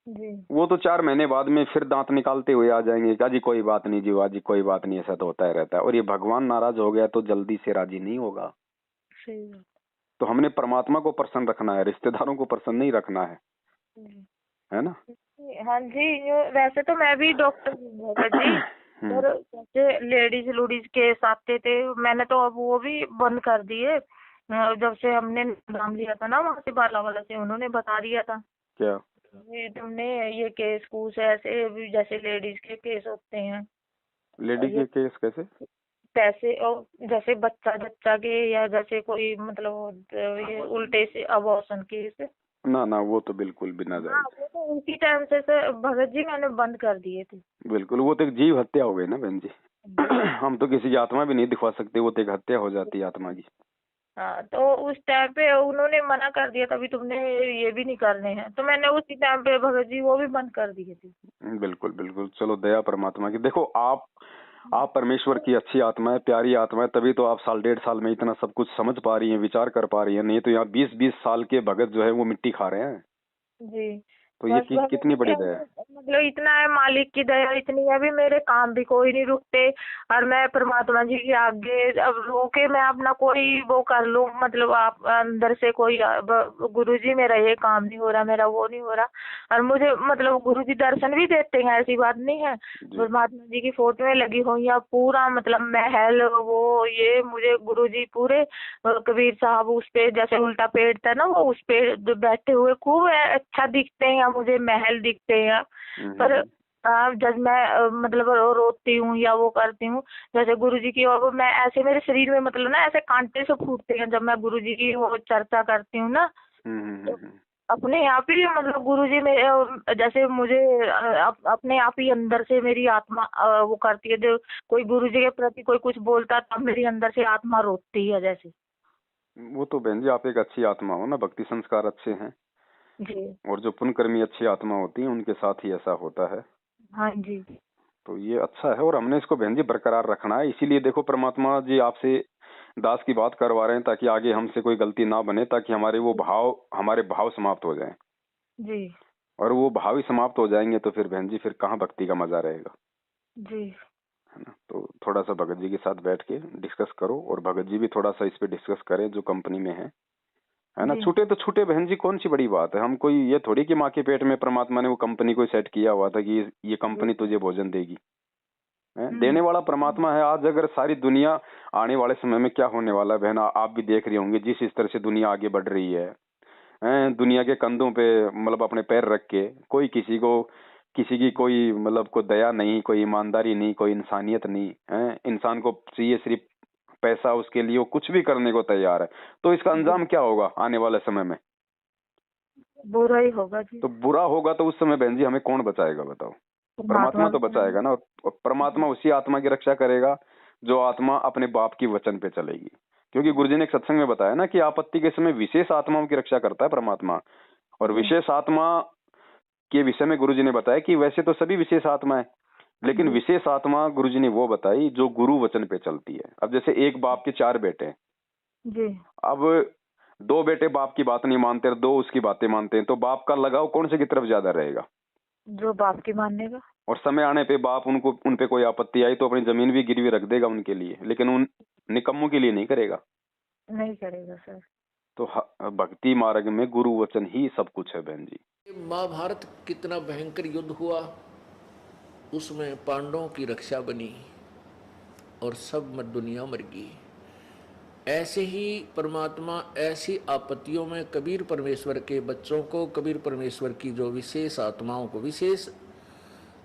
जी, वो तो 4 महीने बाद में फिर दांत निकालते हुए आ जाएंगे कि जी कोई बात नहीं जी, जी कोई बात नहीं, ऐसा तो होता ही रहता है। और ये भगवान नाराज हो गया तो जल्दी से राजी नहीं होगा। सही बात। तो हमने परमात्मा को प्रसन्न रखना है, रिश्तेदारों को प्रसन्न नहीं रखना है ना? हाँ जी। वैसे तो मैं भी डॉक्टर हूँ जी, पर जैसे लेडीज लूडीज केस आते थे मैंने तो अब वो भी बंद कर दिए। जब से हमने नाम लिया था ना वहाँ से बालावाला से, उन्होंने बता दिया था क्या तुमने ये केस कूस ऐसे जैसे लेडीज के केस होते हैं। लेडीज के केस कैसे? पैसे और जैसे बच्चा के, या जैसे कोई मतलब ये उल्टे से अबॉर्शन केस। ना वो तो बिल्कुल भी ना जाए। वो तो उसी टाइम से भगत जी मैंने बंद कर दिए थे। बिल्कुल, वो तो एक जीव हत्या हो गई ना बहन जी। हम तो किसी की आत्मा भी नहीं दिखवा सकते, वो तो एक हत्या हो जाती है आत्मा की। हाँ, तो उस टाइम पे उन्होंने मना कर दिया, तभी तुमने ये भी नहीं करने हैं, तो मैंने उसी टाइम पे भगत जी वो भी बंद कर दिए थे। बिल्कुल चलो दया परमात्मा की। देखो आप परमेश्वर की अच्छी आत्मा है, प्यारी आत्मा है, तभी तो आप 1.5 साल में इतना सब कुछ समझ पा रही हैं, विचार कर पा रही हैं। नहीं तो यहाँ 20-20 साल के भगत जो है वो मिट्टी खा रहे हैं जी। तो ये बस भगवान कितनी बड़ी के दया है। मतलब इतना है, मालिक की दया इतनी है, अभी मेरे काम भी कोई नहीं रुकते और मैं परमात्मा जी के आगे अब रोके मैं अपना कोई वो कर लूं, मतलब आप अंदर से कोई गुरुजी मेरा ये काम नहीं हो रहा, मेरा वो नहीं हो रहा, और मुझे मतलब गुरुजी दर्शन भी देते हैं, ऐसी बात नहीं है। जी परमात्मा जी की फोटोएं लगी हुई हैं, पूरा मतलब महल वो ये मुझे गुरुजी पूरे कबीर साहब उस पे जैसे उल्टा पेड़ था ना, वो उस पे बैठे हुए खूब अच्छा दिखते हैं, मुझे महल दिखते हैं। पर जब मैं मतलब रोती हूँ या वो करती हूँ जैसे गुरुजी की, और मैं ऐसे मेरे शरीर में मतलब ना ऐसे कांटे से फूटते हैं जब मैं गुरुजी की वो चर्चा करती हूँ ना, तो अपने आप ही मतलब गुरुजी मेरे जैसे मुझे अपने आप ही अंदर से मेरी आत्मा वो करती है, जो कोई गुरुजी के प्रति कोई कुछ बोलता तब मेरी अंदर से आत्मा रोती है जैसे। वो तो बहन जी आप एक अच्छी आत्मा हो ना, भक्ति संस्कार अच्छे हैं जी और जो पुण्यकर्मी अच्छी आत्मा होती है उनके साथ ही ऐसा होता है। हाँ जी। तो ये अच्छा है और हमने इसको बहन जी बरकरार रखना है। इसीलिए देखो परमात्मा जी आपसे दास की बात करवा रहे हैं ताकि आगे हमसे कोई गलती ना बने, ताकि हमारे भाव समाप्त हो जाएं। जी और वो भाव ही समाप्त हो जाएंगे तो फिर बहन जी फिर कहाँ भक्ति का मजा रहेगा, जी है ना। तो थोड़ा सा भगत जी के साथ बैठ के डिस्कस करो और भगत जी भी थोड़ा सा इस पे डिस्कस करें जो कंपनी में है ना। जी छूटे तो छूटे बहन जी, कौन सी बड़ी बात है। हम कोई ये थोड़ी कि माँ के पेट में परमात्मा ने वो कंपनी को सेट किया हुआ था कि ये कंपनी तुझे भोजन देगी। देने वाला परमात्मा है। आज अगर सारी दुनिया, आने वाले समय में क्या होने वाला है बहन आप भी देख रही होंगे, जिस इस तरह से दुनिया आगे बढ़ रही है, दुनिया के कंधों पे मतलब अपने पैर रख के कोई किसी की कोई मतलब कोई दया नहीं, कोई ईमानदारी नहीं, कोई इंसानियत नहीं है। इंसान को चाहिए सिर्फ पैसा, उसके लिए वो कुछ भी करने को तैयार है। तो इसका अंजाम क्या होगा आने वाले समय में? बुरा ही होगा जी। तो बुरा होगा तो उस समय बहन जी हमें कौन बचाएगा बताओ? परमात्मा तो बचाएगा ना। और परमात्मा उसी आत्मा की रक्षा करेगा जो आत्मा अपने बाप की वचन पे चलेगी। क्योंकि गुरुजी ने एक सत्संग में बताया ना कि आपत्ति के समय विशेष आत्माओं की रक्षा करता है परमात्मा। और विशेष आत्मा के विषय में गुरुजी ने बताया कि वैसे तो सभी विशेष आत्मा है, लेकिन विशेष आत्मा गुरुजी ने वो बताई जो गुरु वचन पे चलती है। अब जैसे एक बाप के 4 बेटे हैं, जी अब 2 बेटे बाप की बात नहीं मानते, 2 उसकी बातें मानते हैं, तो बाप का लगाव कौन से की तरफ ज्यादा रहेगा? जो बाप की मानेगा। और समय आने पे बाप उन पे कोई आपत्ति आई तो अपनी जमीन भी गिरवी रख देगा उनके लिए, लेकिन उन निकम्मों के लिए नहीं करेगा। नहीं करेगा सर। तो भक्ति मार्ग में गुरु वचन ही सब कुछ है बहन जी। महाभारत कितना भयंकर युद्ध हुआ, उसमें पांडवों की रक्षा बनी और सब दुनिया मर गई। ऐसे ही परमात्मा ऐसी आपत्तियों में कबीर परमेश्वर के बच्चों को, कबीर परमेश्वर की जो विशेष आत्माओं को, विशेष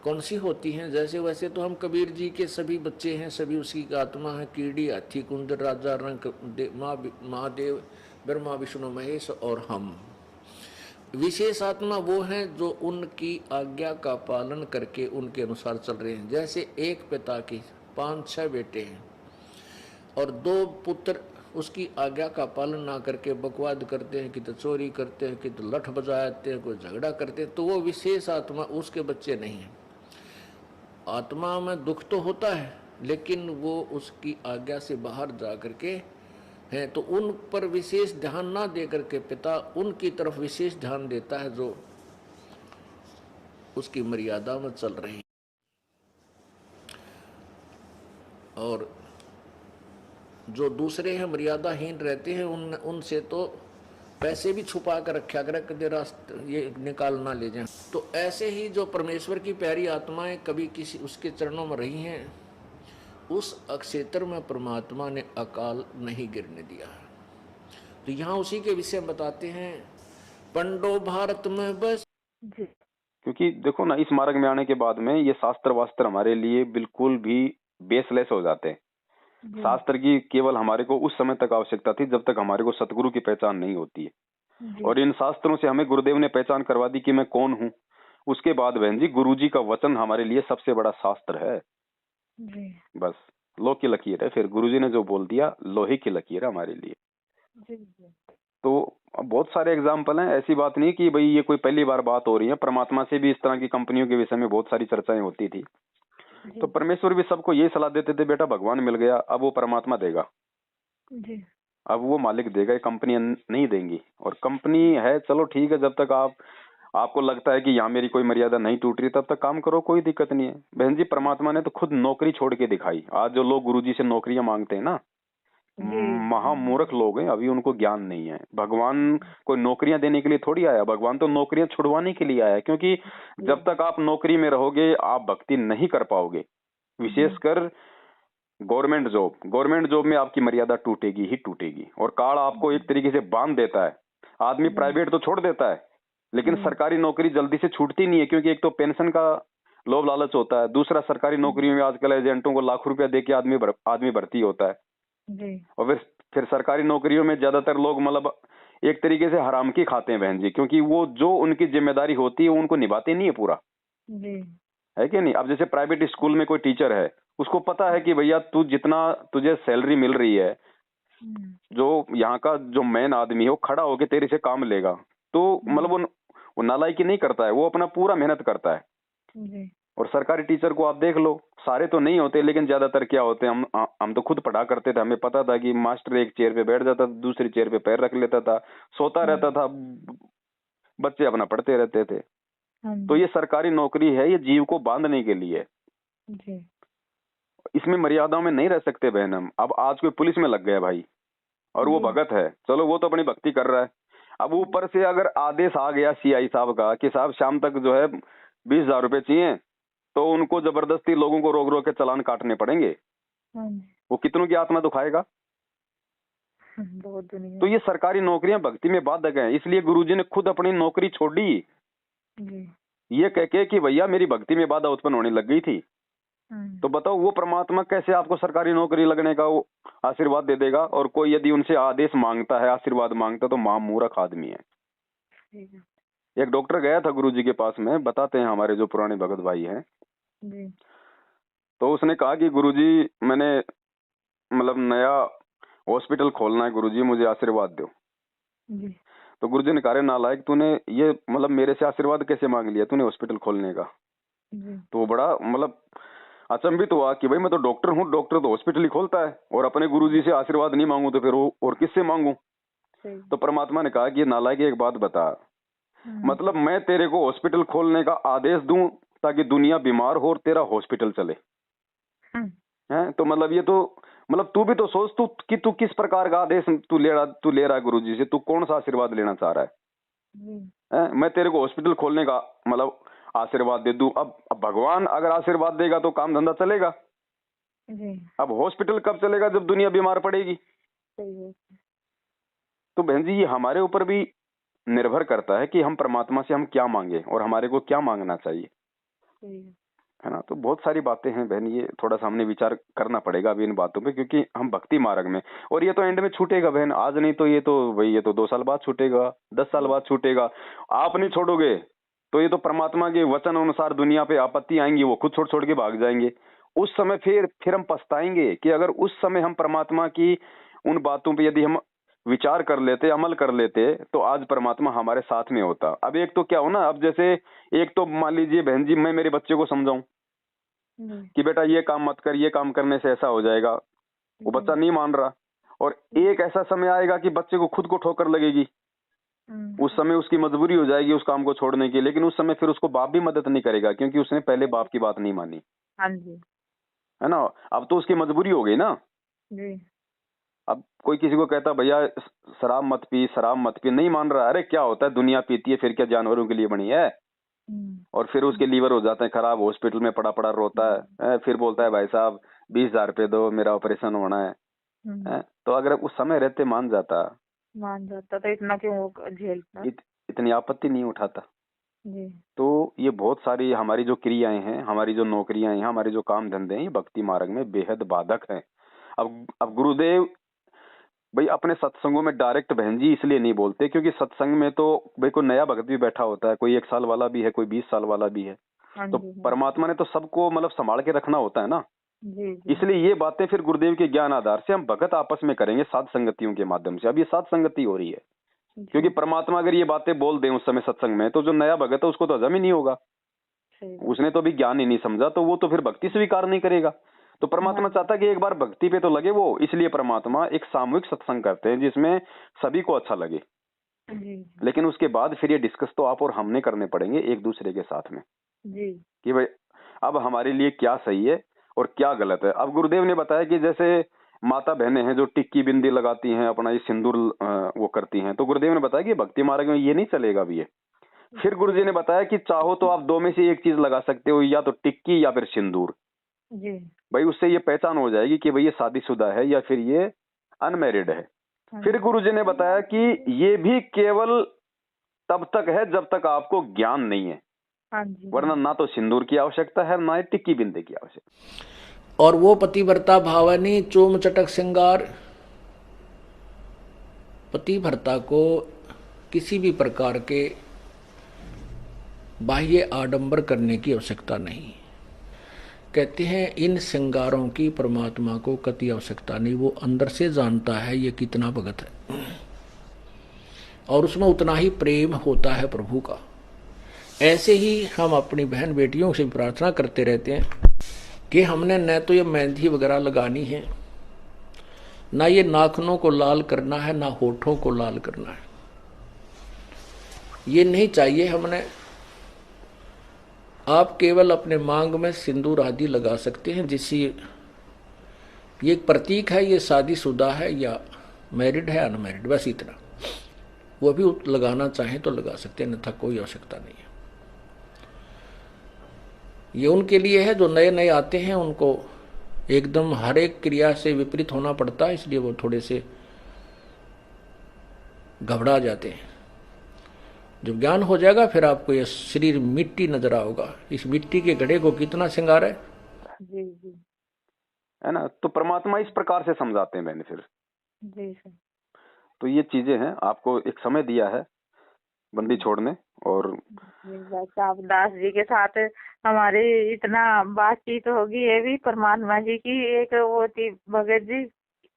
कौन सी होती हैं, जैसे वैसे तो हम कबीर जी के सभी बच्चे हैं, सभी उसी आत्मा है। कीड़ी, हाथी, कुंदर, राजा, रंग, महादेव, ब्रह्मा, विष्णु, महेश और हम। विशेष आत्मा वो हैं जो उनकी आज्ञा का पालन करके उनके अनुसार चल रहे हैं। जैसे एक पिता की 5-6 बेटे हैं और 2 पुत्र उसकी आज्ञा का पालन ना करके बकवाद करते हैं, कि तो चोरी करते हैं, कि तो लठ बजाते हैं, कोई झगड़ा करते हैं, तो वो विशेष आत्मा उसके बच्चे नहीं हैं। आत्मा में दुख तो होता है लेकिन वो उसकी आज्ञा से बाहर जा करके हैं, तो उन पर विशेष ध्यान ना दे करके पिता उनकी तरफ विशेष ध्यान देता है जो उसकी मर्यादा में चल रहे हैं। और जो दूसरे हैं मर्यादाहीन रहते हैं उनसे तो पैसे भी छुपा कर रखा करे, कदे रास्ते ये निकाल ना ले जाएं। तो ऐसे ही जो परमेश्वर की प्यारी आत्माएं कभी किसी उसके चरणों में रही हैं, उस क्षेत्र में परमात्मा ने अकाल नहीं गिरने दिया। तो यहाँ उसी के विषय में बताते हैं, पंडो भारत में बस। क्योंकि देखो ना, इस मार्ग में आने के बाद में ये शास्त्र वास्त्र हमारे लिए बिल्कुल भी बेसलेस हो जाते हैं। शास्त्र की केवल हमारे को उस समय तक आवश्यकता थी जब तक हमारे को सतगुरु की पहचान नहीं होती है। और इन शास्त्रों से हमें गुरुदेव ने पहचान करवा दी कि मैं कौन हूँ। उसके बाद बहन जी गुरु जी का वचन हमारे लिए सबसे बड़ा शास्त्र है। बस लो की लकीर है, फिर गुरुजी ने जो बोल दिया लोहे की लकीर है हमारे लिए। तो बहुत सारे एग्जाम्पल हैं, ऐसी बात नहीं कि भाई ये कोई पहली बार बात हो रही है। परमात्मा से भी इस तरह की कंपनियों के विषय में बहुत सारी चर्चाएं होती थी। तो परमेश्वर भी सबको ये सलाह देते थे, बेटा भगवान मिल गया, अब वो परमात्मा देगा, अब वो मालिक देगा, ये कंपनियां नहीं देंगी। और कंपनी है चलो ठीक है, जब तक आपको लगता है कि यहाँ मेरी कोई मर्यादा नहीं टूट रही, तब तक काम करो, कोई दिक्कत नहीं है। बहन जी, परमात्मा ने तो खुद नौकरी छोड़ के दिखाई। आज जो लोग गुरुजी से नौकरियां मांगते हैं ना, महामूर्ख लोग हैं, अभी उनको ज्ञान नहीं है। भगवान कोई नौकरियां देने के लिए थोड़ी आया, भगवान तो नौकरियां छुड़वाने के लिए आया। क्योंकि जब तक आप नौकरी में रहोगे आप भक्ति नहीं कर पाओगे। विशेषकर गवर्नमेंट जॉब में आपकी मर्यादा टूटेगी ही टूटेगी। और काल आपको एक तरीके से बांध देता है। आदमी प्राइवेट तो छोड़ देता है, लेकिन सरकारी नौकरी जल्दी से छूटती नहीं है। क्योंकि एक तो पेंशन का लोभ लालच होता है, दूसरा सरकारी नौकरियों में आजकल एजेंटों को लाखों रुपया देके आदमी भर्ती होता है। और फिर सरकारी नौकरियों में ज्यादातर लोग मतलब एक तरीके से हराम की खाते हैं बहन जी। क्योंकि वो जो उनकी जिम्मेदारी होती है उनको निभाते नहीं है पूरा, है कि नहीं। अब जैसे प्राइवेट स्कूल में कोई टीचर है, उसको पता है कि भैया तू जितना तुझे सैलरी मिल रही है, जो यहाँ का जो मेन आदमी है वो खड़ा होके तेरे से काम लेगा। तो मतलब वो नालायकी नहीं करता है, वो अपना पूरा मेहनत करता है। और सरकारी टीचर को आप देख लो, सारे तो नहीं होते लेकिन ज्यादातर क्या होते हैं, हम तो खुद पढ़ा करते थे, हमें पता था कि मास्टर एक चेयर पे बैठ जाता था, दूसरी चेयर पे पैर रख लेता था, सोता रहता था, बच्चे अपना पढ़ते रहते थे। तो ये सरकारी नौकरी है, ये जीव को बांधने के लिए। इसमें मर्यादाओं में नहीं रह सकते बहन हम। अब आज कोई पुलिस में लग गया भाई, और वो भगत है, चलो वो तो अपनी भक्ति कर रहा है। अब ऊपर से अगर आदेश आ गया सीआई साहब का कि साहब शाम तक जो है 20,000 रुपए चाहिए, तो उनको जबरदस्ती लोगों को रोक रोक के चालान काटने पड़ेंगे। वो कितनों की आत्मा दुखाएगा। तो ये सरकारी नौकरियां भक्ति में बाधक हैं। इसलिए गुरुजी ने खुद अपनी नौकरी छोड़ी, ये कह के कि भैया मेरी भक्ति में बाधा उत्पन्न होने लग गई थी। तो बताओ वो परमात्मा कैसे आपको सरकारी नौकरी लगने का वो आशीर्वाद दे देगा। और कोई यदि उनसे आदेश मांगता है, आशीर्वाद मांगता है, तो महामूर्ख आदमी है। एक डॉक्टर गया था गुरुजी के पास में, बताते हैं हमारे जो पुराने भगत भाई हैं। तो उसने कहा कि गुरुजी मैंने मतलब नया हॉस्पिटल खोलना है, गुरुजी मुझे आशीर्वाद दो। तो गुरुजी ने कहा नालायक, तूने ये मतलब मेरे से आशीर्वाद कैसे मांग लिया तूने हॉस्पिटल खोलने का। तो वो बड़ा मतलब अचंभित हुआ कि भाई मैं तो डॉक्टर हूँ, डॉक्टर तो हॉस्पिटल ही खोलता है, और अपने गुरुजी से आशीर्वाद नहीं मांगू तो फिर और किससे मांगू। तो परमात्मा ने कहा कि नालायक एक बात बता, मतलब मैं तेरे को हॉस्पिटल खोलने का आदेश दूं ताकि दुनिया बीमार हो और तेरा हॉस्पिटल चले, हैं। तो मतलब ये तो मतलब तू भी तो सोच तू किस प्रकार का आदेश तू ले रहा है गुरुजी से, तू कौन सा आशीर्वाद लेना चाह रहा है। मैं तेरे को हॉस्पिटल खोलने का मतलब आशीर्वाद दे दूं। अब भगवान अगर आशीर्वाद देगा तो काम धंधा चलेगा। अब हॉस्पिटल कब चलेगा, जब दुनिया बीमार पड़ेगी। तो बहन जी ये हमारे ऊपर भी निर्भर करता है कि हम परमात्मा से हम क्या मांगे और हमारे को क्या मांगना चाहिए, है ना। तो बहुत सारी बातें हैं बहन, ये थोड़ा सा हमने विचार करना पड़ेगा अभी इन बातों पे, क्योंकि हम भक्ति मार्ग में, और ये तो एंड में छूटेगा बहन, आज नहीं तो ये तो भाई ये तो 2 साल बाद छूटेगा, 10 साल बाद छूटेगा। आप नहीं छोड़ोगे तो ये तो परमात्मा के वचन अनुसार दुनिया पे आपत्ति आएंगी, वो खुद छोड़ के भाग जाएंगे। उस समय फिर हम पछताएंगे कि अगर उस समय हम परमात्मा की उन बातों पे यदि हम विचार कर लेते, अमल कर लेते, तो आज परमात्मा हमारे साथ में होता। अब एक तो क्या हो ना, अब जैसे एक तो मान लीजिए बहन जी मैं मेरे बच्चे को समझाऊं कि बेटा ये काम मत कर, ये काम करने से ऐसा हो जाएगा, वो बच्चा नहीं मान रहा, और एक ऐसा समय आएगा कि बच्चे को खुद को ठोकर लगेगी, उस समय उसकी मजबूरी हो जाएगी उस काम को छोड़ने की। लेकिन उस समय फिर उसको बाप भी मदद नहीं करेगा, क्योंकि उसने पहले बाप की बात नहीं मानी, है ना। अब तो उसकी मजबूरी हो गई ना। अब कोई किसी को कहता भैया शराब मत पी, शराब मत पी, नहीं मान रहा। अरे क्या होता है, दुनिया पीती है, फिर क्या जानवरों के लिए बनी है। और फिर उसके लीवर हो जाते हैं खराब, हॉस्पिटल में पड़ा पड़ा रोता है, फिर बोलता है भाई साहब 20,000 रुपए दो, मेरा ऑपरेशन होना है। तो अगर उस समय रहते मान जाता तो इतना क्यों झेलता, इतनी आपत्ति नहीं उठाता। तो ये बहुत सारी हमारी जो क्रियाएं हैं, हमारी जो नौकरियां हैं, हमारे जो काम धंधे हैं, ये भक्ति मार्ग में बेहद बाधक हैं। अब गुरुदेव भाई अपने सत्संगों में डायरेक्ट बहन जी इसलिए नहीं बोलते क्योंकि सत्संग में तो भाई कोई नया भक्त भी बैठा होता है, कोई 1 साल वाला भी है, कोई 20 साल वाला भी है। तो परमात्मा ने तो सबको मतलब संभाल के रखना होता है ना। इसलिए ये बातें फिर गुरुदेव के ज्ञान आधार से हम भगत आपस में करेंगे साध संगतियों के माध्यम से। अब ये साध संगति हो रही है, क्योंकि परमात्मा अगर ये बातें बोल दें उस समय सत्संग में, तो जो नया भगत है उसको तो हजम ही नहीं होगा, उसने तो अभी ज्ञान ही नहीं समझा, तो वो तो फिर भक्ति स्वीकार नहीं करेगा। तो परमात्मा चाहता है कि एक बार भक्ति पे तो लगे वो, इसलिए परमात्मा एक सामूहिक सत्संग करते हैं जिसमें सभी को अच्छा लगे। जी लेकिन उसके बाद फिर ये डिस्कस तो आप और हमने करने पड़ेंगे एक दूसरे के साथ में जी कि भाई अब हमारे लिए क्या सही है और क्या गलत है। अब गुरुदेव ने बताया कि जैसे माता बहनें हैं जो टिक्की बिंदी लगाती हैं, अपना ये सिंदूर वो करती हैं, तो गुरुदेव ने बताया कि भक्ति मार्ग में ये नहीं चलेगा भी है। फिर गुरुजी ने बताया कि चाहो तो आप दो में से एक चीज लगा सकते हो, या तो टिक्की या फिर सिंदूर। जी भाई उससे ये पहचान हो जाएगी कि भाई ये शादीशुदा है या फिर ये अनमैरिड है। फिर गुरुजी ने बताया कि ये भी केवल तब तक है जब तक आपको ज्ञान नहीं है, हाँ जी वरना ना तो सिंदूर की आवश्यकता है ना ही टिक्की बिंदे की आवश्यकता। और वो पतिव्रता भावनी चोम चटक श्रृंगार, पतिव्रता को किसी भी प्रकार के बाह्य आडंबर करने की आवश्यकता नहीं। कहते हैं इन श्रृंगारों की परमात्मा को कति आवश्यकता नहीं, वो अंदर से जानता है ये कितना भगत है और उसमें उतना ही प्रेम होता है प्रभु का। ऐसे ही हम अपनी बहन बेटियों से प्रार्थना करते रहते हैं कि हमने न तो ये मेहंदी वगैरह लगानी है, ना ये नाखूनों को लाल करना है, ना होठों को लाल करना है, ये नहीं चाहिए हमने। आप केवल अपने मांग में सिंदूर आदि लगा सकते हैं, जिससे ये एक प्रतीक है ये शादीशुदा है या मैरिड है अनमैरिड, बस इतना। वो भी लगाना चाहें तो लगा सकते हैं, अन्यथा कोई आवश्यकता नहीं है। ये उनके लिए है जो नए नए आते हैं, उनको एकदम हर एक क्रिया से विपरीत होना पड़ता है, इसलिए वो थोड़े से घबरा जाते हैं। जब ज्ञान हो जाएगा फिर आपको ये शरीर मिट्टी नजर आओगा, इस मिट्टी के घड़े को कितना श्रृंगार है। जी जी है ना, तो परमात्मा इस प्रकार से समझाते हैं मैंने फिर। जी सर। तो ये चीजें हैं, आपको एक समय दिया है बंदी छोड़ने। और बस आप दास जी के साथ हमारी इतना बातचीत होगी, ये भी परमात्मा जी की एक वो थी भगत जी।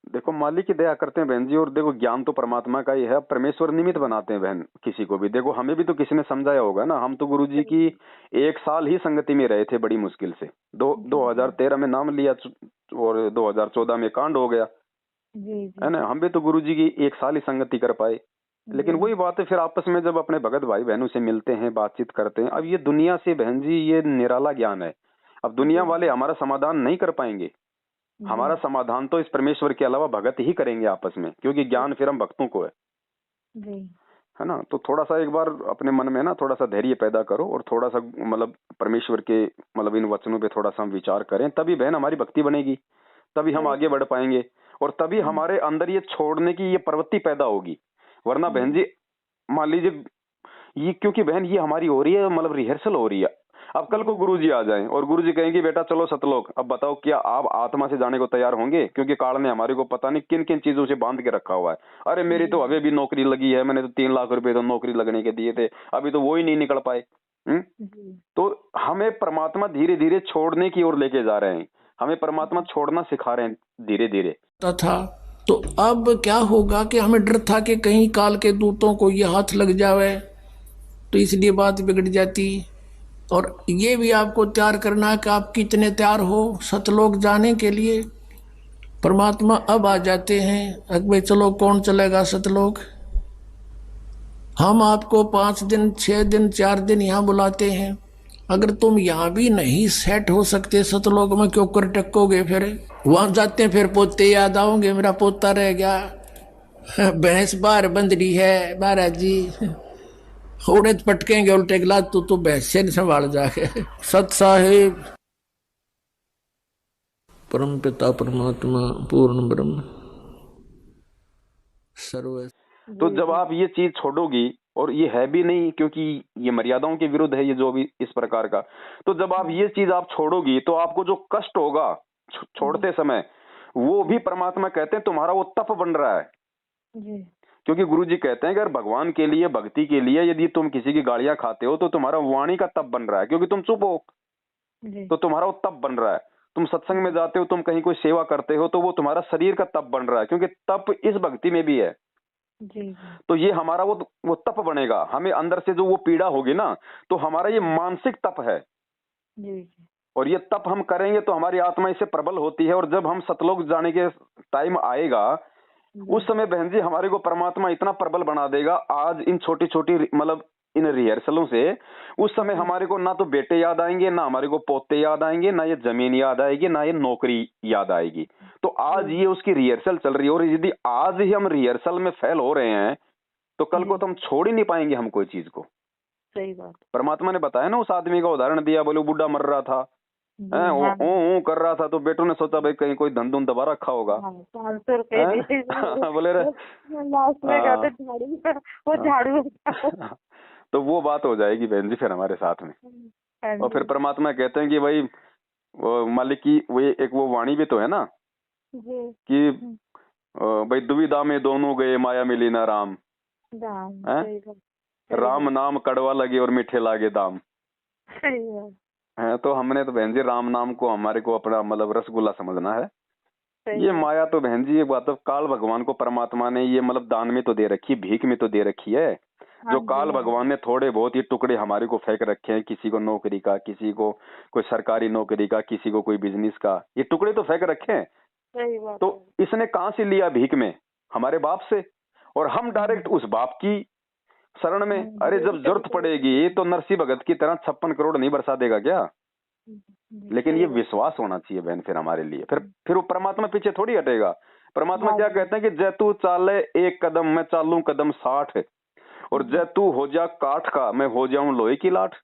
देखो मालिक की दया करते हैं बहन जी, और देखो ज्ञान तो परमात्मा का ही है, परमेश्वर निमित्त बनाते हैं बहन किसी को भी। देखो हमें भी तो किसी ने समझाया होगा ना, हम तो गुरुजी की 1 साल ही संगति में रहे थे बड़ी मुश्किल से। 2013 में नाम लिया और 2014 में कांड हो गया, जी है ना। हम भी तो गुरुजी की 1 साल ही संगति कर पाए। लेकिन वही बात है, फिर आपस में जब अपने भगत भाई बहनों से मिलते हैं, बातचीत करते हैं। अब ये दुनिया से बहन जी ये निराला ज्ञान है, अब दुनिया वाले हमारा समाधान नहीं कर पाएंगे। हमारा समाधान तो इस परमेश्वर के अलावा भगत ही करेंगे आपस में, क्योंकि ज्ञान फिर हम भक्तों को है ना। तो थोड़ा सा एक बार अपने मन में ना थोड़ा सा धैर्य पैदा करो, और थोड़ा सा मतलब परमेश्वर के मतलब इन वचनों पे थोड़ा सा हम विचार करें, तभी बहन हमारी भक्ति बनेगी, तभी हम आगे बढ़ पाएंगे, और तभी हमारे अंदर ये छोड़ने की ये प्रवृत्ति पैदा होगी। वरना बहन जी मान लीजिए ये, क्योंकि बहन ये हमारी हो रही है, मतलब रिहर्सल हो रही है। अब कल को गुरुजी आ जाएं और गुरुजी कहेंगे बेटा चलो सतलोक, अब बताओ क्या आप आत्मा से जाने को तैयार होंगे? क्योंकि काल ने हमारे को पता नहीं किन किन चीजों से बांध के रखा हुआ है। अरे मेरी तो अभी भी नौकरी लगी है, मैंने तो 3 लाख रुपए तो नौकरी लगने के दिए थे, अभी तो वो ही नहीं निकल पाए। तो हमें परमात्मा धीरे धीरे छोड़ने की ओर लेके जा रहे हैं, हमें परमात्मा छोड़ना सिखा रहे हैं धीरे धीरे। था तो अब क्या होगा कि हमें डर था कि कहीं काल के दूतों को ये हाथ लग जावे, तो इसलिए बात बिगड़ जाती। और ये भी आपको तैयार करना है कि आप कितने तैयार हो सतलोक जाने के लिए। परमात्मा अब आ जाते हैं, अकबे चलो कौन चलेगा सतलोक। हम आपको 5 दिन 6 दिन 4 दिन यहाँ बुलाते हैं, अगर तुम यहाँ भी नहीं सेट हो सकते सतलोक में, क्यों कर टकोगे? फिर वहां जाते हैं, फिर पोते याद आओगे, मेरा पोता रह गया, भैंस बाहर बंद रही है महाराज जी, उड़े पटकेंगे उल्टे गिलास, तो भैंस से नहीं संभाल जाके। सत साहिब परम पिता परमात्मा पूर्ण ब्रह्म सर्व। तो जब आप ये चीज छोड़ोगी, और ये है भी नहीं क्योंकि ये मर्यादाओं के विरुद्ध है ये जो भी इस प्रकार का, तो जब आप ये चीज आप छोड़ोगी तो आपको जो कष्ट होगा छोड़ते समय, वो भी परमात्मा कहते हैं तुम्हारा वो तप बन रहा है। क्योंकि गुरुजी कहते हैं कि अगर भगवान के लिए भक्ति के लिए यदि तुम किसी की गालियां खाते हो तो तुम्हारा वाणी का तप बन रहा है, क्योंकि तुम चुप हो तो तुम्हारा वो तप बन रहा है। तुम सत्संग में जाते हो, तुम कहीं कोई सेवा करते हो, तो वो तुम्हारा शरीर का तप बन रहा है, क्योंकि तप इस भक्ति में भी है। तो ये हमारा वो तप बनेगा, हमें अंदर से जो वो पीड़ा होगी ना, तो हमारा ये मानसिक तप है। और ये तप हम करेंगे तो हमारी आत्मा इससे प्रबल होती है, और जब हम सतलोक जाने के टाइम आएगा उस समय बहन जी हमारे को परमात्मा इतना प्रबल बना देगा। आज इन छोटी छोटी मतलब इन रिहर्सलों से उस समय हमारे को ना तो बेटे याद आएंगे, ना हमारे को पोते याद आएंगे, ना ये जमीन याद आएगी, ना ये नौकरी याद आएगी। तो आज ये उसकी रिहर्सल चल रही है, और यदि आज ही हम रिहर्सल में फेल हो रहे हैं तो कल को तो हम छोड़ ही नहीं पाएंगे हम कोई चीज को। सही बात। परमात्मा ने बताया ना, उस आदमी का उदाहरण दिया, बोले बुढ़ा मर रहा था, ओ कर रहा था, तो बेटों ने सोचा भाई कहीं कोई धन धुन दबा रखा होगा। 500 रुपए बोले लास्ट में कहते झाड़ू, वो झाड़ू तो वो बात हो जाएगी बहन जी फिर हमारे साथ में। और फिर परमात्मा कहते हैं कि भाई वो मालिक की वो एक वो वाणी भी तो है ना कि भाई दुविधा में दोनों गए माया मिली ना राम, राम नाम कड़वा लगे और मीठे लागे दाम। है तो हमने तो बहन जी राम नाम को हमारे को अपना मतलब रसगुल्ला समझना है। ये माया तो बहन जी ये बात तो काल भगवान को परमात्मा ने ये मतलब दान में तो दे रखी, भीख में तो दे रखी है। जो काल भगवान ने थोड़े बहुत ये टुकड़े हमारे को फेंक रखे हैं, किसी को नौकरी का, किसी को कोई सरकारी नौकरी का, किसी को कोई बिजनेस का, ये टुकड़े तो फेंक रखे हैं। तो इसने कहां से लिया? भीख में, हमारे बाप से। और हम डायरेक्ट उस बाप की शरण में, अरे जब जरूरत पड़ेगी तो नरसिंह भगत की तरह 56 करोड़ नहीं बरसा देगा क्या? लेकिन ये विश्वास होना चाहिए बहन फिर हमारे लिए। फिर वो परमात्मा पीछे थोड़ी हटेगा। परमात्मा क्या कहते हैं कि जैतू चाले एक कदम मैं चालू कदम 60, और जैतू हो जा काठ का मैं हो जाऊं लोहे की लाठ।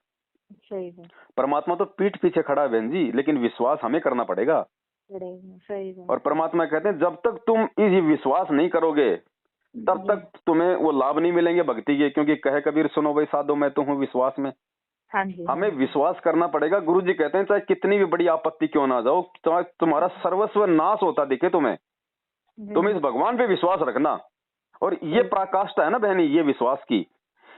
सही है। परमात्मा तो पीठ पीछे खड़ा है बहन जी, लेकिन विश्वास हमें करना पड़ेगा। सही है। और परमात्मा कहते हैं जब तक तुम ये विश्वास नहीं करोगे तब तक तुम्हें वो लाभ नहीं मिलेंगे भक्ति के। क्योंकि कहे कबीर सुनो भाई साधो मैं तो हूँ विश्वास में। हमें विश्वास करना पड़ेगा। गुरु जी कहते हैं चाहे कितनी भी बड़ी आपत्ति क्यों ना जाओ, चाहे तुम्हारा सर्वस्व नाश होता दिखे तुम्हें, तुम इस भगवान पे विश्वास रखना। और ये पराकाष्ठा है ना बहनी, ये विश्वास की,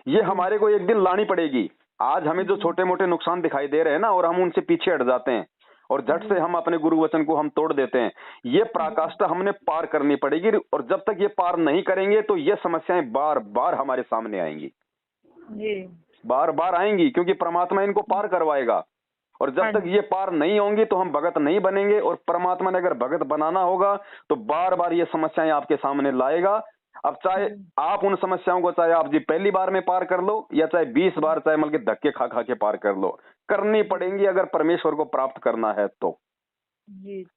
ये हमारे को एक दिन लानी पड़ेगी। आज हमें जो छोटे मोटे नुकसान दिखाई दे रहे हैं ना, और हम उनसे पीछे हट जाते हैं और झट से हम अपने गुरु वचन को हम तोड़ देते हैं, ये पराकाष्ठा हमने पार करनी पड़ेगी। और जब तक ये पार नहीं करेंगे तो ये समस्याएं बार बार हमारे सामने आएंगी, बार बार आएंगी, क्योंकि परमात्मा इनको पार करवाएगा। और जब तक ये पार नहीं होंगी तो हम भगत नहीं बनेंगे। और परमात्मा ने अगर भगत बनाना होगा तो बार बार ये समस्याएं आपके सामने लाएगा। अब चाहे आप उन समस्याओं को चाहे आप जी पहली बार में पार कर लो या चाहे 20 बार, चाहे मतलब धक्के खा खा के पार कर लो, करनी पड़ेंगी अगर परमेश्वर को प्राप्त करना है तो।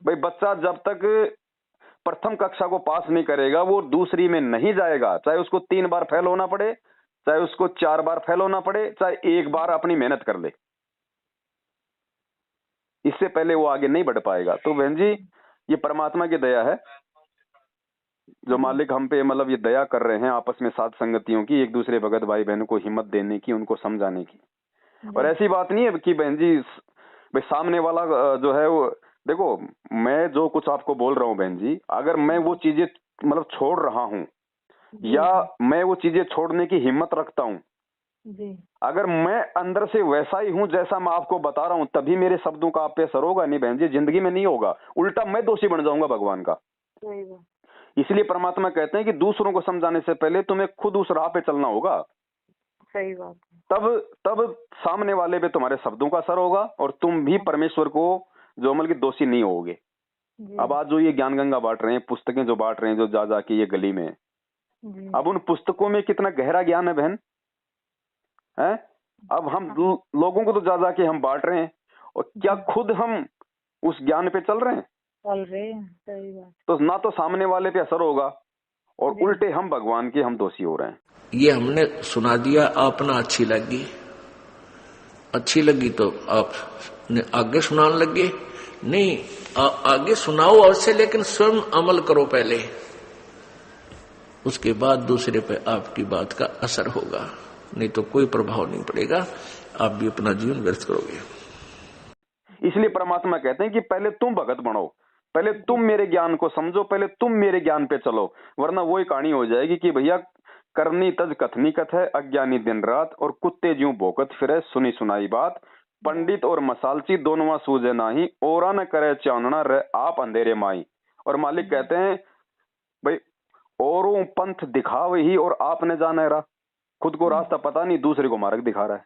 भाई बच्चा जब तक प्रथम कक्षा को पास नहीं करेगा वो दूसरी में नहीं जाएगा, चाहे उसको 3 बार फेल होना पड़े, चाहे उसको 4 बार फेल होना पड़े, चाहे 1 बार अपनी मेहनत कर ले, इससे पहले वो आगे नहीं बढ़ पाएगा। तो बहन जी ये परमात्मा की दया है जो मालिक हम पे मतलब ये दया कर रहे हैं आपस में साथ संगतियों की, एक दूसरे भगत भाई बहनों को हिम्मत देने की, उनको समझाने की। और ऐसी बात नहीं है कि बहन जी भाई सामने वाला जो है वो, देखो मैं जो कुछ आपको बोल रहा हूँ बहन जी, अगर मैं वो चीजें मतलब छोड़ रहा हूँ या मैं वो चीजें छोड़ने की हिम्मत रखता हूँ, अगर मैं अंदर से वैसा ही हूँ जैसा मैं आपको बता रहा हूँ, तभी मेरे शब्दों का आप पे असर होगा। नहीं बहन जी जिंदगी में नहीं होगा, उल्टा मैं दोषी बन जाऊंगा भगवान का। इसलिए परमात्मा कहते हैं कि दूसरों को समझाने से पहले तुम्हें खुद उस राह पे चलना होगा। सही बात। तब सामने वाले पे तुम्हारे शब्दों का असर होगा और तुम भी परमेश्वर को जो अमल की दोषी नहीं होगे। अब आज जो ये ज्ञान गंगा बांट रहे हैं, पुस्तकें जो बांट रहे हैं, जो जा जाके ये गली में, अब उन पुस्तकों में कितना गहरा ज्ञान है बहन है। अब हम लोगों को तो जा जाके हम बांट रहे हैं, और क्या खुद हम उस ज्ञान पे चल रहे हैं? सही बात। तो ना तो सामने वाले पे असर होगा और उल्टे हम भगवान के हम दोषी हो रहे हैं। ये हमने सुना दिया, आपने अच्छी लगी तो आप आगे सुनाने लगे। नहीं, आगे सुनाओ अवश्य, लेकिन स्वयं अमल करो पहले, उसके बाद दूसरे पे आपकी बात का असर होगा, नहीं तो कोई प्रभाव नहीं पड़ेगा, आप भी अपना जीवन व्यर्थ करोगे। इसलिए परमात्मा कहते हैं कि पहले तुम भगत बनो, पहले तुम मेरे ज्ञान को समझो, पहले तुम मेरे ज्ञान पे चलो, वरना वही कहानी हो जाएगी कि भैया करनी तज कथनी कथ है, अज्ञानी दिन रात और कुत्ते ज्यों भोकत फिरे, सुनी सुनाई बात, पंडित और मसालची दोनों सूझे नाही, और न करे चानना रह आप अंधेरे माई। और मालिक कहते हैं भाई औरों पंथ दिखावे ही और आपने जाना रहा, खुद को रास्ता पता नहीं, दूसरे को मार्ग दिखा रहा है।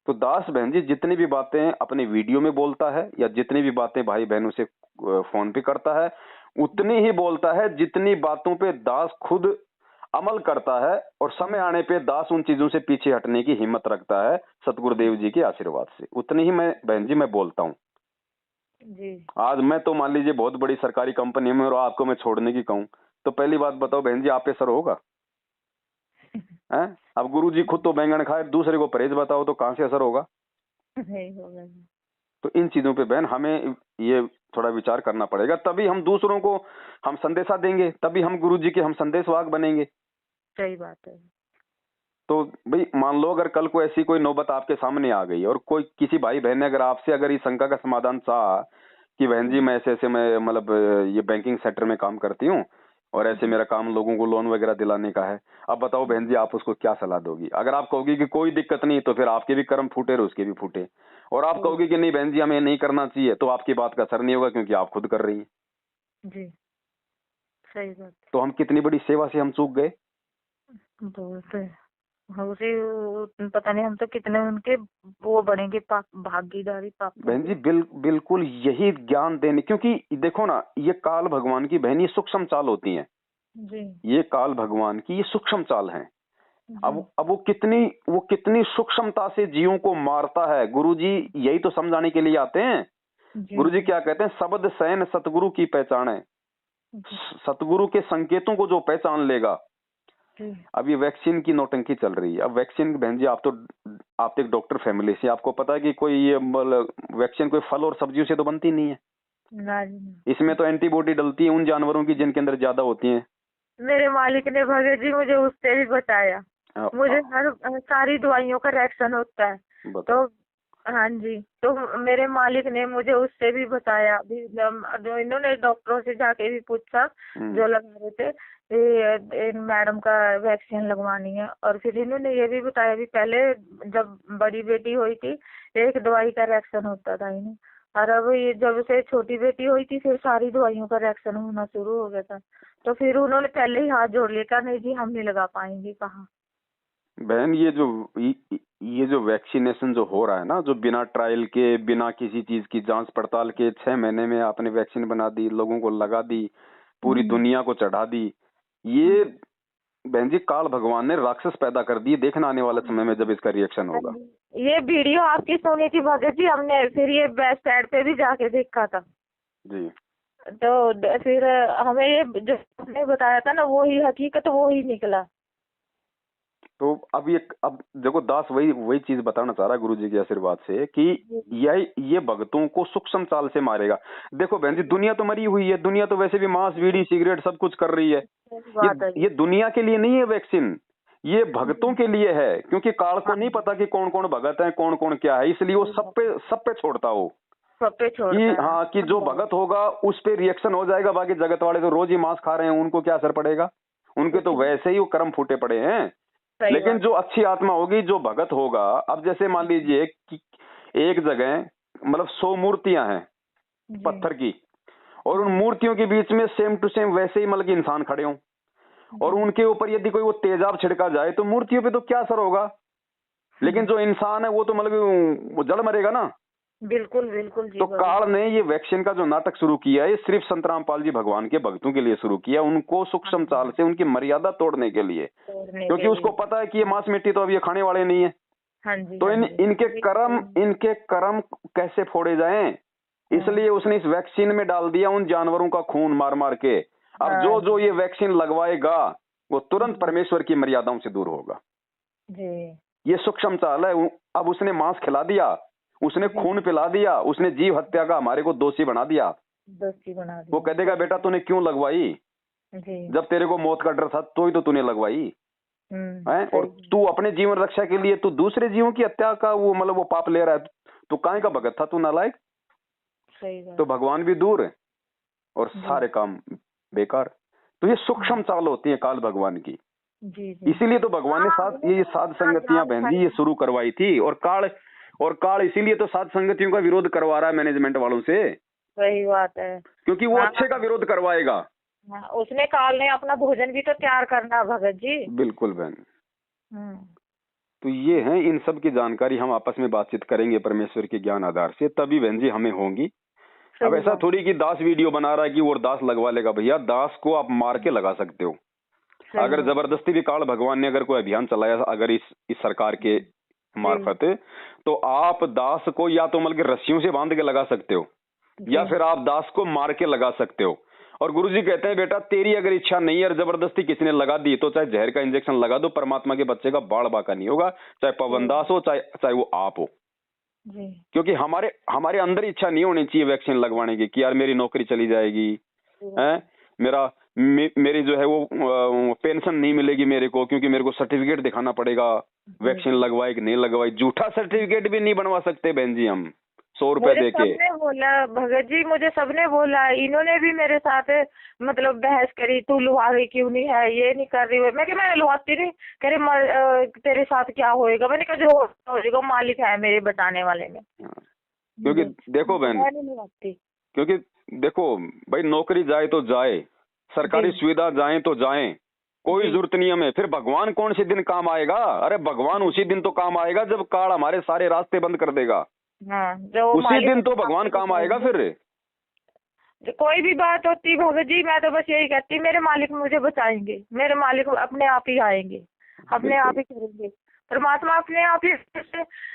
तो दास बहन जी जितनी भी बातें अपने वीडियो में बोलता है या जितनी भी बातें भाई बहनों से फोन पे करता है, उतनी ही बोलता है जितनी बातों पे दास खुद अमल करता है, और समय आने पे दास उन चीजों से पीछे हटने की हिम्मत रखता है सतगुरुदेव जी के आशीर्वाद से। उतनी ही मैं बहन जी मैं बोलता हूँ जी। आज मैं तो मान लीजिए बहुत बड़ी सरकारी कंपनी में और आपको मैं छोड़ने की कहूँ तो पहली बात बताओ बहन जी, आप पे असर होगा? हैं? अब गुरुजी खुद तो बैंगन खाए, दूसरे को परहेज बताओ तो कहाँ से असर होगा? नहीं होगा। तो इन चीजों पे बहन हमें ये थोड़ा विचार करना पड़ेगा, तभी हम दूसरों को हम संदेशा देंगे, तभी हम गुरुजी के हम संदेशवाहक बनेंगे। सही बात है। तो भाई मान लो अगर कल को ऐसी कोई नौबत आपके सामने आ गई और कोई किसी भाई बहन ने अगर आपसे अगर इस शंका का समाधान चाहा कि बहन जी मैं ऐसे मैं मतलब ये बैंकिंग सेक्टर में काम करती हूँ और ऐसे मेरा काम लोगों को लोन वगैरह दिलाने का है, अब बताओ बहन जी आप उसको क्या सलाह दोगी? अगर आप कहोगी कि कोई दिक्कत नहीं तो फिर आपके भी कर्म फूटे और उसके भी फूटे, और आप कहोगी कि नहीं बहन जी हमें नहीं करना चाहिए तो आपकी बात का असर नहीं होगा क्योंकि आप खुद कर रही हैं। जी सही बात। तो हम कितनी बड़ी सेवा से हम चूक गए। बहुत है। उसी पता नहीं हम तो कितने उनके वो बनेंगे भागीदारी पाप। बहन जी बिल्कुल यही ज्ञान देने, क्योंकि देखो ना ये काल भगवान की बहन ये सूक्ष्म चाल होती हैं जी। ये काल भगवान की ये सूक्ष्म चाल है। अब वो कितनी सूक्ष्मता से जीवों को मारता है। गुरुजी यही तो समझाने के लिए आते हैं। गुरुजी क्या कहते हैं? शब्द सैन सतगुरु की पहचान है। सतगुरु के संकेतों को जो पहचान लेगा। अब ये वैक्सीन की नौटंकी चल रही है। अब वैक्सीन बहन जी आप तो एक डॉक्टर फैमिली से, आपको पता है कि कोई ये वैक्सीन कोई फल और सब्जियों से तो बनती नहीं है। इसमें तो एंटीबॉडी डलती है उन जानवरों की जिनके अंदर ज्यादा होती है। मेरे मालिक ने भगत जी मुझे उससे भी बताया। मुझे हर सारी दवाइयों का रिएक्शन होता है तो हाँ जी, तो मेरे मालिक ने मुझे उससे भी बताया। जो इन्होंने डॉक्टरों से जाके भी पूछा जो लगा रहे थे मैडम का वैक्सीन लगवानी है, और फिर इन्होंने ये भी बताया भी पहले जब बड़ी बेटी हुई थी एक दवाई का रिएक्शन होता था इन्हें, और अब ये जब से छोटी बेटी हुई थी फिर सारी दवाइयों का रिएक्शन होना शुरू हो गया था। तो फिर उन्होंने पहले ही हाथ जोड़ लिया, कहा नहीं जी हम नहीं लगा पाएंगे। कहा बहन ये जो वैक्सीनेशन जो हो रहा है ना, जो बिना ट्रायल के बिना किसी चीज की जांच पड़ताल के 6 महीने में आपने वैक्सीन बना दी, लोगों को लगा दी, पूरी दुनिया को चढ़ा दी, ये बहन जी काल भगवान ने राक्षस पैदा कर दिए। देखना आने वाले समय में जब इसका रिएक्शन होगा। ये वीडियो आपकी सुनी थी भगत जी हमने, फिर ये वेबसाइट पे भी जाके देखा था जी। तो फिर हमें ये जो आपने बताया था ना वो ही हकीकत वो ही निकला। तो अब देखो दास वही चीज बताना चाह रहा है गुरु जी के आशीर्वाद से कि ये भक्तों को सूक्ष्म चाल से मारेगा। देखो बहन जी दुनिया तो मरी हुई है, दुनिया तो वैसे भी मांस बीड़ी सिगरेट सब कुछ कर रही है। ये दुनिया के लिए नहीं है वैक्सीन, ये भक्तों के लिए है, क्योंकि काल को नहीं पता कि कौन कौन भगत है कौन कौन क्या है, इसलिए वो सब पे छोड़ता हो कि हाँ कि जो भगत होगा उस पे रिएक्शन हो जाएगा। बाकी जगत वाले तो रोज ही मांस खा रहे हैं, उनको क्या असर पड़ेगा? उनके तो वैसे ही वो कर्म फूटे पड़े हैं। लेकिन जो अच्छी आत्मा होगी, जो भगत होगा, अब जैसे मान लीजिए कि एक जगह मतलब 100 मूर्तियां हैं पत्थर की, और उन मूर्तियों के बीच में सेम टू सेम वैसे ही मतलब इंसान खड़े हों, और उनके ऊपर यदि कोई वो तेजाब छिड़का जाए तो मूर्तियों पे तो क्या असर होगा? लेकिन जो इंसान है वो तो मतलब वो जड़ मरेगा ना। बिल्कुल बिल्कुल जी। तो काल ने ये वैक्सीन का जो नाटक शुरू किया है, ये सिर्फ संत रामपाल जी भगवान के भक्तों के लिए शुरू किया, उनको सूक्ष्म चाल से उनकी मर्यादा तोड़ने के लिए, क्योंकि उसको पता है कि ये मांस मिट्टी तो अब ये खाने वाले नहीं है। हाँ जी, तो इनके कर्म कैसे फोड़े जाएं, इसलिए उसने इस वैक्सीन में डाल दिया उन जानवरों का खून मार मार के। अब जो ये वैक्सीन लगवाएगा वो तुरंत परमेश्वर की मर्यादाओं से दूर होगा। ये सूक्ष्म चाल है। अब उसने मांस खिला दिया, उसने खून पिला दिया, उसने जीव हत्या का हमारे को दोषी बना दिया। वो कह देगा बेटा तूने क्यों लगवाई, जब तेरे को मौत का डर था तो ही तो तूने लगवाई है, और तू अपने जीवन रक्षा के लिए तू दूसरे जीवों की हत्या का वो मतलब वो पाप ले रहा है, तू काहे का भगत था, तू नालायक। तो भगवान भी दूर है और सारे काम बेकार। तो ये सूक्ष्म चाल होती है काल भगवान की। इसीलिए तो भगवान ने ये साध संगतियां बहन जी ये शुरू करवाई थी, और काल इसीलिए तो साध संगतियों का विरोध करवा रहा है मैनेजमेंट वालों से। सही बात है, क्योंकि वो अच्छे का विरोध करवाएगा। उसने काल ने अपना भोजन भी तो तैयार करना भगत जी। बिल्कुल बहन। तो ये है, इन सब की जानकारी हम आपस में बातचीत करेंगे परमेश्वर के ज्ञान आधार से, तभी बहन जी हमें होंगी। अब ऐसा थोड़ी कि दास वीडियो बना रहा है कि वो दास लगवा लेगा। भैया दास को आप मार के लगा सकते हो। अगर जबरदस्ती भी काल भगवान ने अगर कोई अभियान चलाया अगर इस सरकार के मार्फत, तो आप दास को या तो मतलब रस्सियों से बांध के लगा सकते हो या फिर आप दास को मार के लगा सकते हो। और गुरुजी कहते हैं बेटा तेरी अगर इच्छा नहीं है और जबरदस्ती किसी ने लगा दी तो चाहे जहर का इंजेक्शन लगा दो, परमात्मा के बच्चे का बाढ़ बाका नहीं होगा, चाहे पवन दास हो चाहे वो आप हो। क्योंकि हमारे अंदर इच्छा नहीं होनी चाहिए वैक्सीन लगवाने की कि यार मेरी नौकरी चली जाएगी, मेरी जो है वो पेंशन नहीं मिलेगी मेरे को, क्योंकि मेरे को सर्टिफिकेट दिखाना पड़ेगा वैक्सीन लगवाई कि नहीं लगवाई। झूठा सर्टिफिकेट भी नहीं बनवा सकते बहन जी हम 100 रुपए दे के। सबने बोला भगत जी, मुझे सबने बोला, इन्होंने भी मेरे साथ मतलब बहस करी, तू लुहा रही क्यों नहीं है, ये नहीं कर रही है। मैं क्या मैं लुहाती नहीं, कह रहे तेरे साथ क्या होएगा। मैंने कहा जो हो जाएगा मालिक है मेरे बताने वाले में। क्योंकि देखो बहन, क्योंकि देखो भाई नौकरी जाए तो जाए, सरकारी सुविधा जाए तो जाए, कोई जरूरत नहीं हमें। फिर भगवान कौन से दिन काम आएगा? अरे भगवान उसी दिन तो काम आएगा जब काल हमारे सारे रास्ते बंद कर देगा। उसी दिन तो भगवान काम आएगा। फिर कोई भी बात होती भगत जी, मैं तो बस यही कहती मेरे मालिक मुझे बचाएंगे, मेरे मालिक अपने आप ही आएंगे, अपने आप ही करेंगे। परमात्मा अपने आप ही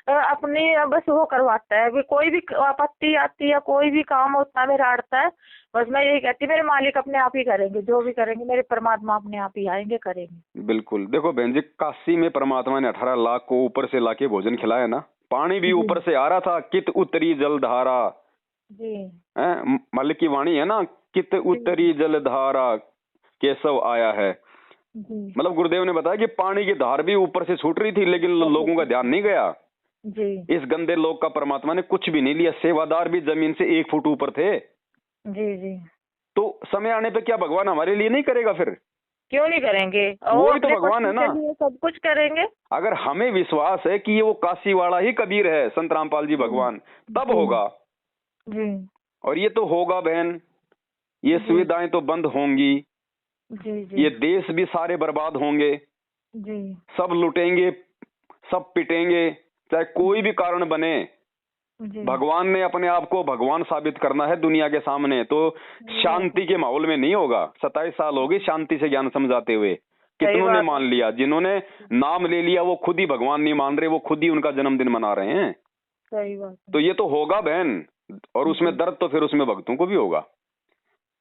अपनी बस वो करवाता है। कोई भी आपत्ति आती है, कोई भी काम होता है मेरा अड़ता है, बस मैं यही कहती मेरे मालिक अपने आप ही करेंगे, जो भी करेंगे मेरे परमात्मा अपने आप ही आएंगे करेंगे। बिल्कुल। देखो बहन जी, काशी में परमात्मा ने 18 लाख को ऊपर से लाके भोजन खिलाया ना, पानी भी ऊपर से आ रहा था, कित उतरी जलधारा जी, मलिक की वाणी है ना, कित उतरी जलधारा केशव आया है। मतलब गुरुदेव ने बताया कि पानी की धार भी ऊपर से छूट रही थी, लेकिन लोगों का ध्यान नहीं गया जी। इस गंदे लोग का परमात्मा ने कुछ भी नहीं लिया। सेवादार भी जमीन से 1 फुट ऊपर थे जी। तो समय आने पे क्या भगवान हमारे लिए नहीं करेगा? फिर क्यों नहीं करेंगे? वही तो भगवान है ना, सब कुछ करेंगे। अगर हमें विश्वास है कि ये वो काशी वाला ही कबीर है, संत रामपाल जी भगवान, तब होगा जी। और ये तो होगा बहन, ये सुविधाएं तो बंद होंगी जी। ये देश भी सारे बर्बाद होंगे जी। सब लुटेंगे, सब पिटेंगे, चाहे कोई भी कारण बने। भगवान ने अपने आप को भगवान साबित करना है दुनिया के सामने, तो शांति के माहौल में नहीं होगा। 27 साल हो गए शांति से ज्ञान समझाते हुए, कितनों ने मान लिया? जिन्होंने नाम ले लिया वो खुद ही भगवान नहीं मान रहे, वो खुद ही उनका जन्मदिन मना रहे हैं। सही बात। तो ये तो होगा बहन, और उसमें दर्द तो फिर उसमें भक्तों को भी होगा।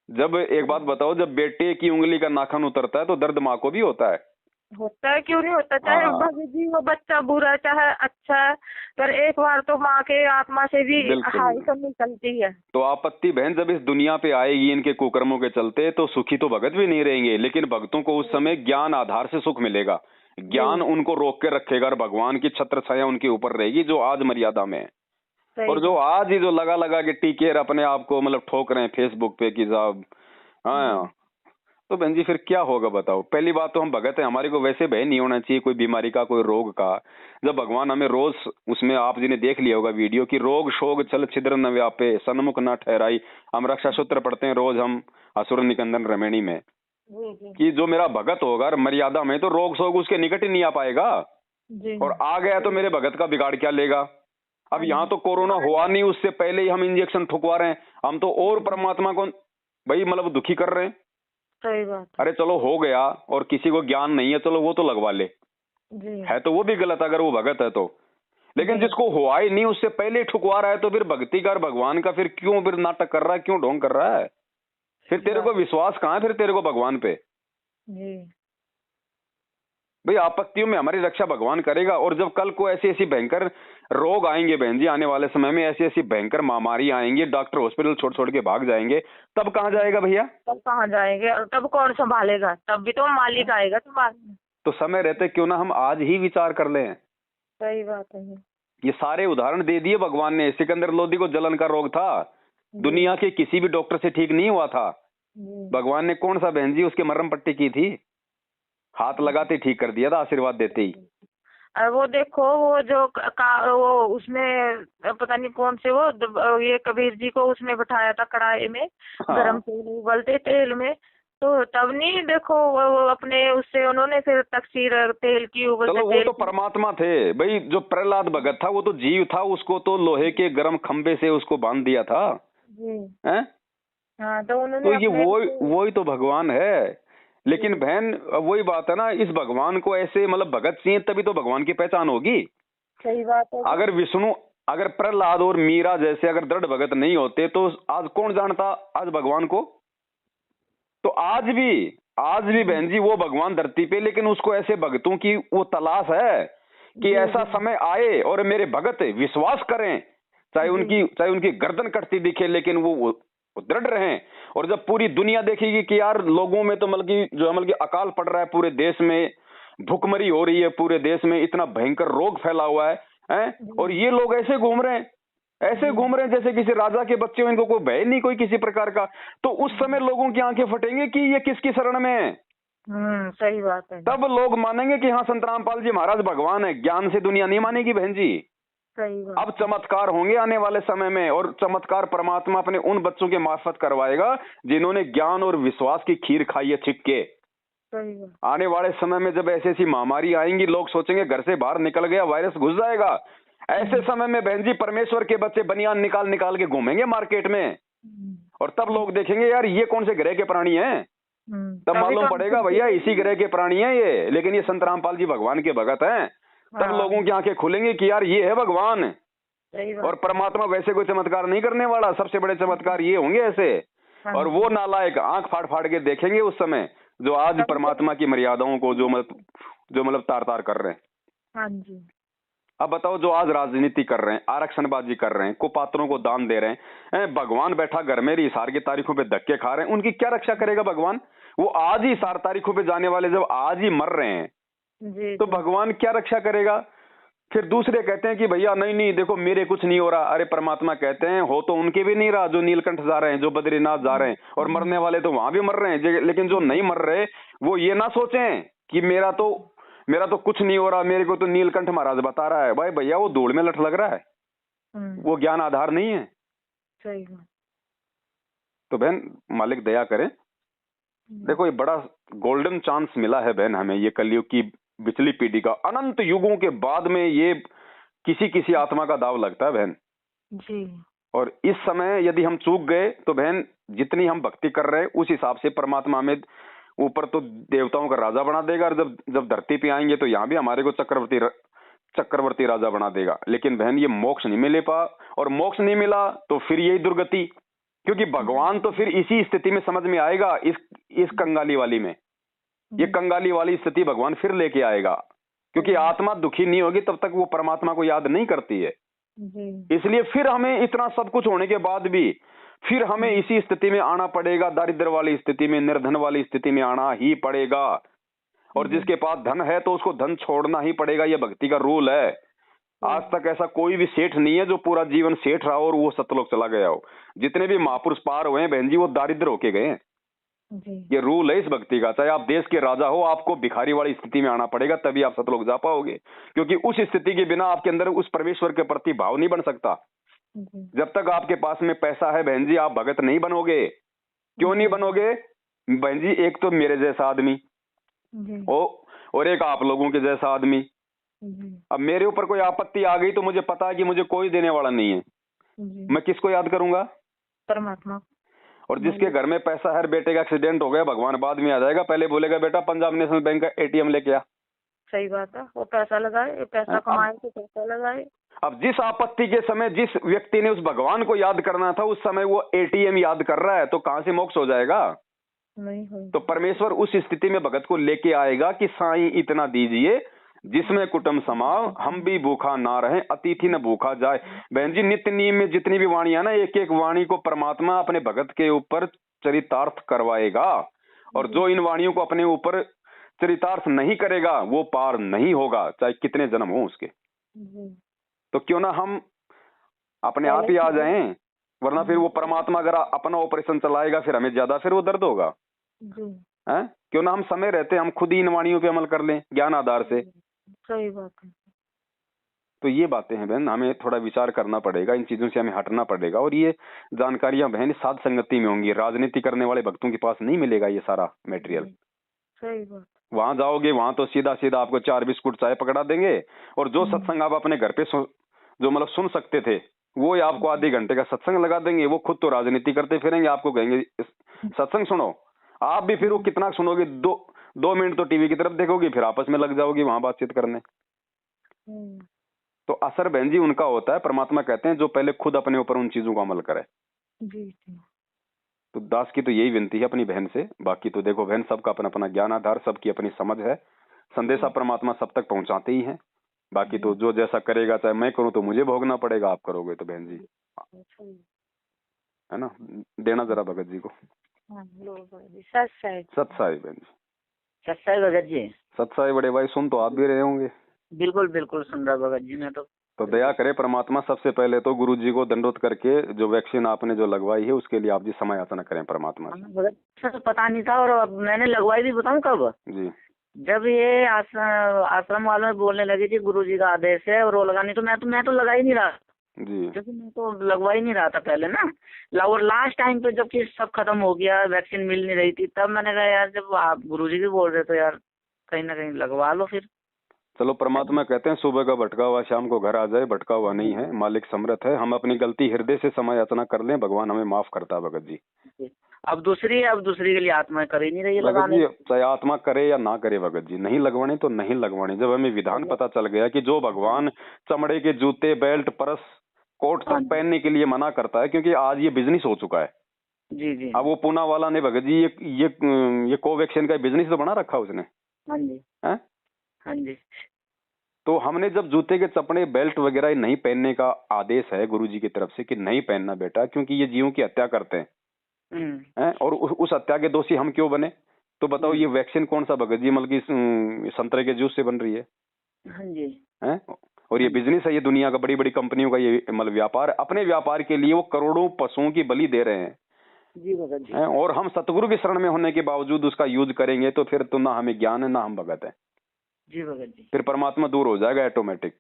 जब एक बात बताओ, जब बेटे की उंगली का नाखून उतरता है तो दर्द माँ को भी होता है। क्यों नहीं होता? चाहे भगत जी वो बच्चा बुरा चाहे अच्छा, पर एक बार तो माँ के आत्मा से भी हाय तो निकलती है। तो आपत्ति बहन जब इस दुनिया पे आएगी इनके कुकर्मों के चलते, तो सुखी तो भगत भी नहीं रहेंगे, लेकिन भक्तों को उस समय ज्ञान आधार से सुख मिलेगा। ज्ञान उनको रोक के रखेगा और भगवान की छत्र छाया उनके ऊपर रहेगी, जो आज मर्यादा में है। और जो आज ही जो लगा के टीके अपने आप को मतलब ठोक रहे हैं फेसबुक पे कि साहब, हाँ, तो बहन जी फिर क्या होगा बताओ? पहली बात तो हम भगत हैं, हमारे को वैसे भय नहीं होना चाहिए कोई बीमारी का, कोई रोग का। जब भगवान हमें रोज, उसमें आप जी ने देख लिया होगा वीडियो कि रोग शोग छल छिद्र न व्यापे, सन्मुख न ठहराई। हम रक्षा सूत्र पढ़ते हैं रोज हम असुर निकंदन रमणी में, कि जो मेरा भगत होगा मर्यादा में, तो रोग शोग उसके निकट ही नहीं आ पाएगा, और आ गया तो मेरे भगत का बिगाड़ क्या लेगा? अब यहाँ तो कोरोना हुआ नहीं, उससे पहले ही हम इंजेक्शन ठुकवा रहे हैं, हम तो और परमात्मा को भाई मतलब दुखी कर रहे हैं। सही बात। अरे चलो हो गया, और किसी को ज्ञान नहीं है चलो वो तो लगवा ले जी। है तो वो भी गलत अगर वो भगत है तो, लेकिन जिसको हुआ ही नहीं उससे पहले ठुकवा रहा है, तो फिर भक्ति का भगवान का फिर क्यों फिर नाटक कर रहा है, क्यों ढोंग कर रहा है? फिर तेरे को विश्वास कहाँ है फिर तेरे को भगवान पे जी? भाई आपत्तियों में हमारी रक्षा भगवान करेगा। और जब कल को ऐसी ऐसी भयंकर रोग आएंगे बहन जी, आने वाले समय में ऐसी ऐसी भयंकर महामारी आएंगी, डॉक्टर हॉस्पिटल छोड़ छोड़ के भाग जाएंगे, तब कहाँ जाएगा भैया? तब कहाँ जाएंगे? और तब कौन संभालेगा? तब भी तो मालिक आएगा संभालने। तो समय रहते क्यों ना हम आज ही विचार कर लें। सही बात है। ये सारे उदाहरण दे दिए भगवान ने। सिकंदर लोधी को जलन का रोग था, दुनिया के किसी भी डॉक्टर से ठीक नहीं हुआ था। भगवान ने कौन सा बहन जी उसके मरहम पट्टी की थी? हाथ लगाते ठीक कर दिया था, आशीर्वाद देते ही। वो देखो वो जो वो उसमें पता नहीं कौन से वो ये कबीर जी को उसमें बैठाया था कढ़ाई में, गरम तेल उबलते तेल में, तो तब नहीं देखो वो अपने उससे उन्होंने फिर तकसीर तेल की उबलते वो तो परमात्मा थे भाई। जो प्रहलाद भगत था वो तो जीव था, उसको तो लोहे के गर्म खंबे से उसको बांध दिया था जी। हैं? हाँ, तो तो उन्होंने ये अपने वही तो भगवान है। लेकिन बहन वही बात है ना, इस भगवान को ऐसे मतलब भगत सिंह तभी तो भगवान की पहचान होगी। सही बात है। अगर विष्णु, अगर प्रहलाद और मीरा जैसे अगर दृढ़ भगत नहीं होते तो आज कौन जानता आज भगवान को। तो आज भी बहन जी वो भगवान धरती पे, लेकिन उसको ऐसे भक्तों की वो तलाश है कि ऐसा समय आए और मेरे भगत विश्वास करें, चाहे उनकी गर्दन कटती दिखे, लेकिन वो दृढ़ रहें। और जब पूरी दुनिया देखेगी कि यार लोगों में तो मतलब कि अकाल पड़ रहा है, पूरे देश में भुखमरी हो रही है, पूरे देश में इतना भयंकर रोग फैला हुआ है, और ये लोग ऐसे घूम रहे हैं जैसे किसी राजा के बच्चे हो, इनको कोई भय नहीं कोई किसी प्रकार का। तो उस समय लोगों की आंखें फटेंगे कि ये किसकी शरण में है। सही बात है। तब लोग मानेंगे कि हाँ संत रामपाल जी महाराज भगवान है। ज्ञान से दुनिया नहीं मानेगी बहन जी। सही बात। अब चमत्कार होंगे आने वाले समय में, और चमत्कार परमात्मा अपने उन बच्चों के मार्फत करवाएगा जिन्होंने ज्ञान और विश्वास की खीर खाई है छिप के। सही बात। आने वाले समय में जब ऐसी ऐसी महामारी आएंगी, लोग सोचेंगे घर से बाहर निकल गया वायरस घुस जाएगा। ऐसे समय में बहन जी परमेश्वर के बच्चे बनियान निकाल निकाल के घूमेंगे मार्केट में, और तब लोग देखेंगे यार ये कौन से ग्रह के प्राणी हैं। तब मालूम पड़ेगा भैया इसी ग्रह के प्राणी हैं ये, लेकिन ये संत रामपाल जी भगवान के भगत हैं। तब लोगों की आंखें खुलेंगी कि यार ये है भगवान। और परमात्मा वैसे कोई चमत्कार नहीं करने वाला, सबसे बड़े चमत्कार ये होंगे ऐसे। और वो नालायक आंख फाड़ फाड़ के देखेंगे उस समय, जो आज परमात्मा की मर्यादाओं को जो मतलब तार तार कर रहे हैं। हाँ जी। अब बताओ, जो आज राजनीति कर रहे हैं, आरक्षणबाजी कर रहे हैं, कुपात्रों को दान दे रहे हैं, भगवान बैठा घर में हिसार की तारीखों पे धक्के खा रहे हैं, उनकी क्या रक्षा करेगा भगवान। वो आज ही हिसार तारीखों पे जाने वाले जब आज ही मर रहे हैं तो भगवान क्या रक्षा करेगा। फिर दूसरे कहते हैं कि भैया नहीं देखो मेरे कुछ नहीं हो रहा। अरे परमात्मा कहते हैं हो तो उनके भी नहीं रहा, जो नीलकंठ जा रहे हैं, जो बद्रीनाथ जा रहे हैं, और मरने वाले तो वहां भी मर रहे हैं। लेकिन जो नहीं मर रहे वो ये ना सोचें कि मेरा तो कुछ नहीं हो रहा, मेरे को तो नीलकंठ महाराज बता रहा है। भाई भैया वो धूल में लट लग रहा है, वो ज्ञान आधार नहीं है। सही बात। तो बहन मालिक दया करे। देखो ये बड़ा गोल्डन चांस मिला है बहन हमें, ये कलयुग की पिछली पीढ़ी का। अनंत युगों के बाद में ये किसी आत्मा का दाव लगता है बहन जी। और इस समय यदि हम चूक गए तो बहन जितनी हम भक्ति कर रहे हैं उस हिसाब से परमात्मा हमें ऊपर तो देवताओं का राजा बना देगा, और जब धरती पे आएंगे तो यहाँ भी हमारे को चक्रवर्ती राजा बना देगा। लेकिन बहन ये मोक्ष नहीं मिले और मोक्ष नहीं मिला तो फिर यही दुर्गति, क्योंकि भगवान तो फिर इसी स्थिति में समझ में आएगा, इस कंगाली वाली में। ये कंगाली वाली स्थिति भगवान फिर लेके आएगा, क्योंकि आत्मा दुखी नहीं होगी तब तक वो परमात्मा को याद नहीं करती है। इसलिए फिर हमें इतना सब कुछ होने के बाद भी फिर हमें इसी स्थिति में आना पड़ेगा, दारिद्र वाली स्थिति में, निर्धन वाली स्थिति में आना ही पड़ेगा। और जिसके पास धन है तो उसको धन छोड़ना ही पड़ेगा, ये भक्ति का रूल है। आज तक ऐसा कोई भी सेठ नहीं है जो पूरा जीवन सेठ रहा और वो सतलोक चला गया हो। जितने भी महापुरुष पार हुए हैं बहन जी वो दारिद्र होके गए हैं। ये रूल है इस भक्ति का। चाहे आप देश के राजा हो, आपको भिखारी वाली स्थिति में आना पड़ेगा, तभी आप सतलोक जा पाओगे, क्योंकि उस स्थिति के बिना आपके अंदर उस परमेश्वर के प्रति भाव नहीं बन सकता। जब तक आपके पास में पैसा है बहन जी आप भगत नहीं बनोगे। क्यों नहीं बनोगे बहन जी? एक तो मेरे जैसा आदमी और एक आप लोगों के जैसा आदमी। अब मेरे ऊपर कोई आपत्ति आ गई तो मुझे पता है कि मुझे कोई देने वाला नहीं है, मैं किसको याद करूंगा? परमात्मा। और जिसके घर में पैसा है, बेटे का एक्सीडेंट हो गया, भगवान बाद में आ जाएगा, पहले बोलेगा बेटा पंजाब नेशनल बैंक का एटीएम लेके आ। सही बात है, वो पैसा लगाए, पैसा कमाए तो पैसा लगाए। अब जिस आपत्ति के समय जिस व्यक्ति ने उस भगवान को याद करना था उस समय वो एटीएम याद कर रहा है, तो कहां से मोक्ष हो जाएगा? नहीं हो। तो परमेश्वर उस स्थिति में भगत को लेके आएगा कि साईं इतना दीजिए जिसमें कुटुंब समाओ, हम भी भूखा ना रहे, अतिथि न भूखा जाए। बहन जी नित्य नियम में जितनी भी वाणी है ना, एक एक वाणी को परमात्मा अपने भगत के ऊपर चरितार्थ करवाएगा, और जो इन वाणियों को अपने ऊपर चरितार्थ नहीं करेगा वो पार नहीं होगा, चाहे कितने जन्म हो उसके। तो क्यों ना हम अपने आप ही आ जाएं, वरना फिर वो परमात्मा अगर अपना ऑपरेशन चलाएगा फिर हमें ज्यादा फिर वो दर्द होगा। हैं? क्यों ना हम समय रहते हम खुद ही इन वाणियों पे अमल कर लें ज्ञान आधार से। सही बात है। तो ये बातें हैं बहन, हमें थोड़ा विचार करना पड़ेगा, इन चीजों से हमें हटना पड़ेगा। और ये जानकारियां बहन साध संगति में होंगी, राजनीति करने वाले भक्तों के पास नहीं मिलेगा ये सारा मटेरियल। सही बात। वहां जाओगे वहां तो सीधा सीधा आपको 4 बिस्कुट चाय पकड़ा देंगे, और जो सत्संग आप अपने घर पे जो मतलब सुन सकते थे वो ही आपको आधे घंटे का सत्संग लगा देंगे, वो खुद तो राजनीति करते फिरेंगे, आपको कहेंगे सत्संग सुनो, आप भी फिर वो कितना सुनोगे, 2 मिनट तो टीवी की तरफ देखोगे, फिर आपस में लग जाओगी वहां बातचीत करने। तो असर बहन जी उनका होता है, परमात्मा कहते हैं जो पहले खुद अपने ऊपर उन चीजों को अमल करे। जी। तो दास की तो यही विनती है अपनी बहन से। बाकी तो देखो बहन, सबका अपना अपना ज्ञान आधार, सबकी अपनी समझ है, संदेशा परमात्मा सब तक पहुंचाते ही हैं। बाकी तो जो जैसा करेगा, चाहे मैं करूं तो मुझे भोगना पड़ेगा, आप करोगे तो बहन जी, है ना, देना जरा भगत जी को। सत्साई बहन जी, सत्साई भगत जी, सत्साई बड़े भाई, सुन तो आप भी रहे होंगे। बिल्कुल बिल्कुल सुन रहा भगत जी, मैं तो दया करे परमात्मा, सबसे पहले तो गुरु जी को दंडोत करके जो वैक्सीन आपने जो लगवाई है उसके लिए आप जी समय याचना करें परमात्मा से। भगत तो पता नहीं था, और अब मैंने लगवाई भी, बताऊं कब जी, जब ये आश्रम वालों ने बोलने लगे कि गुरु जी का आदेश है और वो लगानी, तो मैं तो लगा ही नहीं रहा जी, क्योंकि मैं तो लगवा ही नहीं रहा था पहले ना। और लास्ट टाइम पे जबकि सब खत्म हो गया, वैक्सीन मिल नहीं रही थी, तब मैंने कहा यार जब आप गुरुजी भी बोल रहे तो यार कहीं ना कहीं लगवा लो फिर। चलो परमात्मा कहते हैं सुबह का भटका हुआ शाम को घर आ जाए, भटका हुआ नहीं है, मालिक समर्थ है। हम अपनी गलती हृदय से समय याचना कर लें, भगवान हमें माफ करता है भगत जी। अब दूसरी के लिए आत्मा कर ही नहीं रही है भगत लगाने। जी चाहे आत्मा करे या ना करे भगत जी, नहीं लगवानी तो नहीं लगवानी। जब हमें विधान पता चल गया कि जो भगवान चमड़े के जूते, बेल्ट, पर्स, कोट सब पहनने के लिए मना करता है, क्योंकि आज ये बिजनेस हो चुका है। जी जी। अब वो पूना वाला ने भगत जी ये कोवैक्सीन का बिजनेस तो बना रखा उसने। हाँ जी, है हाँ जी। तो हमने जब जूते के चपड़े, बेल्ट वगैरह नहीं पहनने का आदेश है गुरुजी की तरफ से कि नहीं पहनना बेटा, क्योंकि ये जीवों की हत्या करते हैं, और उस हत्या के दोषी हम क्यों बने? तो बताओ ये वैक्सीन कौन सा भगत जी, मतलब कि संतरे के जूस से बन रही है? हाँ जी। हैं? और ये बिजनेस है, ये दुनिया का बड़ी बड़ी कंपनियों का ये मतलब व्यापार, अपने व्यापार के लिए वो करोड़ों पशुओं की बलि दे रहे हैं जी भगत जी। और हम सतगुरु की शरण में होने के बावजूद उसका यूज करेंगे तो फिर तो ना हमें ज्ञान है ना हम भगत है। जी भगत जी। फिर परमात्मा दूर हो जाएगा ऑटोमेटिक।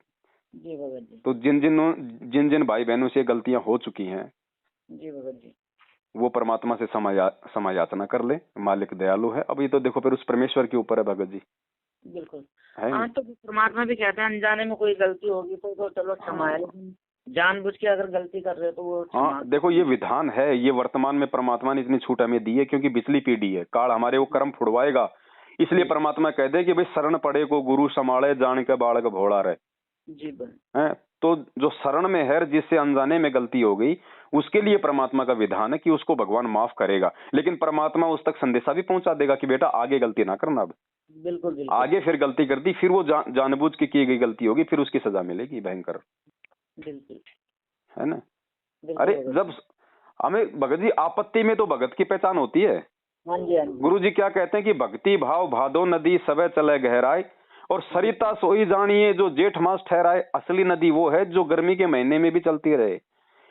जी भगत जी। तो जिन जिन भाई बहनों से गलतियां हो चुकी हैं जी भगत जी, वो परमात्मा से समय याचना कर ले, मालिक दयालु है। अब ये तो देखो फिर उस परमेश्वर के ऊपर है भगत जी। बिल्कुल। है हाँ तो परमात्मा भी कहते हैं अनजाने में कोई गलती होगी तो चलो क्षमा है, लेकिन जानबूझ के अगर गलती कर रहे हो तो वो हाँ देखो ये विधान है, ये वर्तमान में परमात्मा ने इतनी छूट हमें दी है क्योंकि पिछली पीढ़ी है, काल हमारे वो कर्म फुड़वाएगा। इसलिए परमात्मा कहते हैं कि भाई शरण पड़े को गुरु संभाले, जान के बालक भोला रहे। जी है तो जो शरण में है, जिससे अनजाने में गलती हो गई, उसके लिए परमात्मा का विधान है कि उसको भगवान माफ करेगा, लेकिन परमात्मा उस तक संदेशा भी पहुंचा देगा कि बेटा आगे गलती ना करना। अब बिल्कुल बिल्कुल। आगे फिर गलती कर दी, फिर वो जानबूझ के की गई गलती होगी, फिर उसकी सजा मिलेगी भयंकर। बिल्कुल है ना? अरे जब हमें भगत जी आपत्ति में तो भगत की पहचान होती है। हाँ जी, हाँ जी। गुरु जी क्या कहते हैं कि भक्ति भाव भादो नदी सबे चले गहराई, और सरिता सोई जानिए जो जेठ मास ठहराए। असली नदी वो है जो गर्मी के महीने में भी चलती रहे।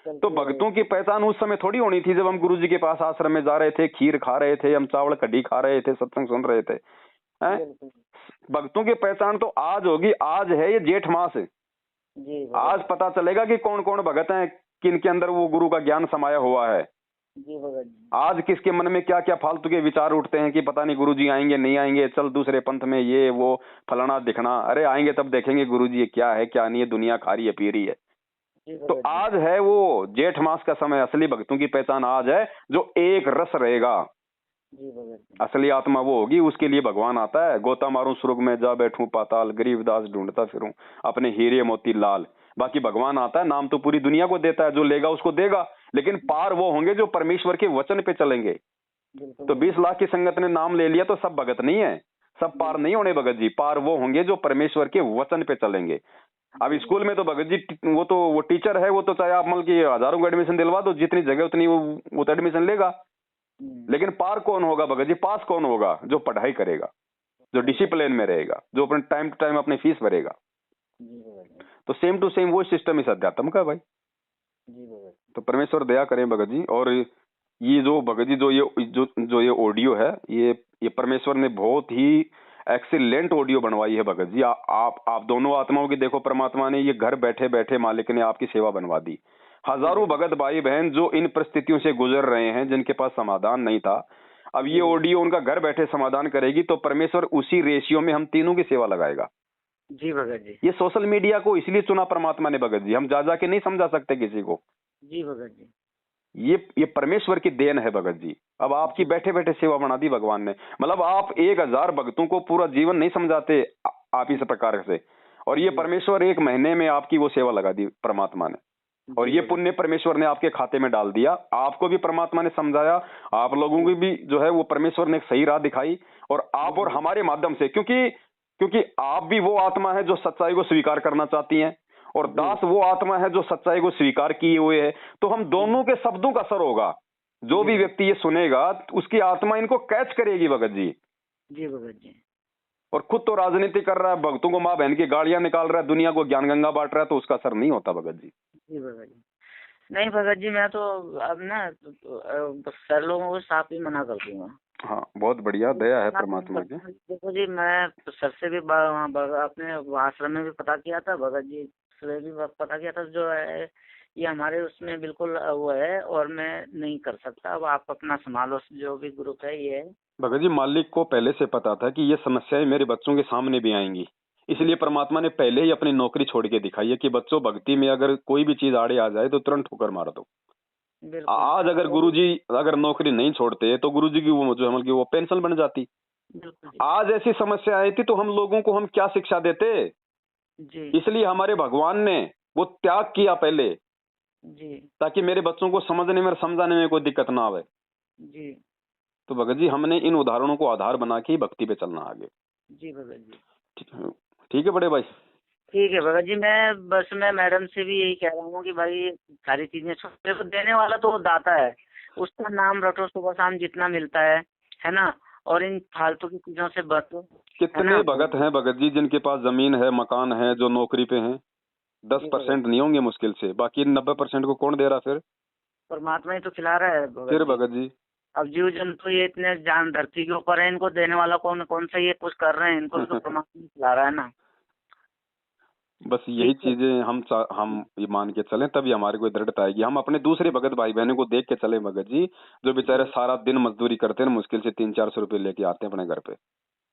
तो भक्तों की पहचान उस समय थोड़ी होनी थी जब हम गुरु जी के पास आश्रम में जा रहे थे, खीर खा रहे थे, हम चावल कढ़ी खा रहे थे, सत्संग सुन रहे थे। भक्तों की पहचान तो आज होगी। आज है ये जेठ मास, आज पता चलेगा कि कौन कौन भगत हैं, किन के अंदर वो गुरु का ज्ञान समाया हुआ है। आज किसके मन में क्या क्या फालतू के विचार उठते हैं कि पता नहीं गुरुजी आएंगे नहीं आएंगे, चल दूसरे पंथ में ये वो फलाना दिखना। अरे आएंगे तब देखेंगे गुरुजी ये क्या है क्या नहीं है, दुनिया खा रही है पी रही है। तो आज है वो जेठ मास का समय, असली भक्तों की पहचान आज है, जो एक रस रहेगा। असली आत्मा वो होगी, उसके लिए भगवान आता है। गोता मारूं स्वर्ग में जा बैठूं पाताल, गरीबदास ढूंढता फिरूं अपने हीरे मोती लाल। बाकी भगवान आता है, नाम तो पूरी दुनिया को देता है, जो लेगा उसको देगा, लेकिन पार वो होंगे जो परमेश्वर के वचन पे चलेंगे। तो 20 लाख की संगत ने नाम ले लिया तो सब भगत नहीं है, सब पार नहीं होने भगत जी। पार वो होंगे जो परमेश्वर के वचन पे चलेंगे। अब स्कूल में तो भगत जी वो टीचर है, वो तो चाहे आप मतलब की हजारों को एडमिशन दिलवा दो, जितनी जगह उतनी वो तो एडमिशन लेगा। लेकिन पार कौन होगा भगत जी, पास कौन होगा? जो पढ़ाई करेगा, जो डिसिप्लिन में रहेगा, जो अपने टाइम टू टाइम अपनी फीस भरेगा। तो सेम टू सेम वो सिस्टम इस अध्यात्म का भाई। तो परमेश्वर दया करें भगत जी। और ये जो भगत जी जो ये ऑडियो है, ये परमेश्वर ने बहुत ही एक्सीलेंट ऑडियो बनवाई है भगत जी। आप दोनों आत्माओं की देखो, परमात्मा ने ये घर बैठे बैठे मालिक ने आपकी सेवा बनवा दी। हजारों भगत भाई बहन जो इन परिस्थितियों से गुजर रहे हैं, जिनके पास समाधान नहीं था, अब ये ऑडियो उनका घर बैठे समाधान करेगी। तो परमेश्वर उसी रेशियो में हम तीनों की सेवा लगाएगा। जी भगत जी। ये सोशल मीडिया को इसलिए चुना परमात्मा ने भगत जी, हम जा के नहीं समझा सकते किसी को। जी भगत जी। ये परमेश्वर की देन है भगत जी। अब आपकी बैठे बैठे सेवा बना दी भगवान ने। मतलब आप 1000 भक्तों को पूरा जीवन नहीं समझाते आप इस प्रकार से, और ये परमेश्वर 1 महीने में आपकी वो सेवा लगा दी परमात्मा ने, और ये पुण्य परमेश्वर ने आपके खाते में डाल दिया। आपको भी परमात्मा ने समझाया, आप लोगों को भी जो है वो परमेश्वर ने एक सही राह दिखाई, और आप और हमारे माध्यम से, क्योंकि आप भी वो आत्मा है जो सच्चाई को स्वीकार करना चाहती हैं, और दास वो आत्मा है जो सच्चाई को स्वीकार किए हुए है। तो हम दोनों के शब्दों का असर होगा। जो भी व्यक्ति ये सुनेगा उसकी आत्मा इनको कैच करेगी भगत जी। जी भगत जी। और खुद तो राजनीति कर रहा है, भक्तों को माँ बहन की गाड़ियां निकाल रहा है, दुनिया को ज्ञान गंगा बांट रहा है, तो उसका असर नहीं होता भगत जी। जी भगत जी। नहीं भगत जी, मैं तो अब ना सर लोगों को साफ ही मना कर दूंगा। हाँ, बहुत बढ़िया, दया है परमात्मा की। देखो जी, मैं सर से भी अपने आश्रम में भी पता किया था, भगत जी से भी पता किया था, जो है ये हमारे उसमें बिल्कुल वो है, और मैं नहीं कर सकता। अब आप अपना संभालो, जो भी ग्रुप है ये है। भगत जी, मालिक को पहले से पता था कि ये समस्याएं मेरे बच्चों के सामने भी आएंगी, इसलिए परमात्मा ने पहले ही अपनी नौकरी छोड़ के दिखाई है कि बच्चों, भक्ति में अगर कोई भी चीज आड़े आ जाए तो तुरंत ठोकर मार दो। आज अगर गुरुजी अगर नौकरी नहीं छोड़ते तो गुरुजी की वो जो की वो पेंशन बन जाती। आज ऐसी समस्या आई थी तो हम लोगों को हम क्या शिक्षा देते जी। इसलिए हमारे भगवान ने वो त्याग किया पहले जी, ताकि मेरे बच्चों को समझने में और समझाने में कोई दिक्कत ना आवे। जी। तो भगत जी, हमने इन उदाहरणों को आधार बना के ही भक्ति पे चलना आगे। जी भगत जी। ठीक है बड़े भाई। ठीक है भगत जी। मैं मैडम से भी यही कह रहा हूँ कि भाई सारी चीजें छोटे को देने वाला तो वो दाता है, उसका नाम रटो सुबह शाम जितना मिलता है ना, और इन फालतू की चीजों से बचो। कितने भगत हैं भगत जी जिनके पास जमीन है, मकान है, जो नौकरी पे हैं? 10% नहीं होंगे मुश्किल से, बाकी 90% को कौन दे रहा फिर? परमात्मा ही तो खिला रहा है फिर भगत जी। अब जीव जंतु ये इतने जान धरती के ऊपर है, इनको देने वाला कौन सा ये कुछ कर रहे हैं, इनको तो परमात्मा खिला रहा है ना। बस यही चीजें हम ये मान के चलें, तभी हमारे को दृढ़ता आएगी। हम अपने दूसरे भगत भाई बहनों को देख के चले भगत जी, जो बेचारे सारा दिन मजदूरी करते हैं, मुश्किल से 300-400 रुपए लेके आते हैं अपने घर पे।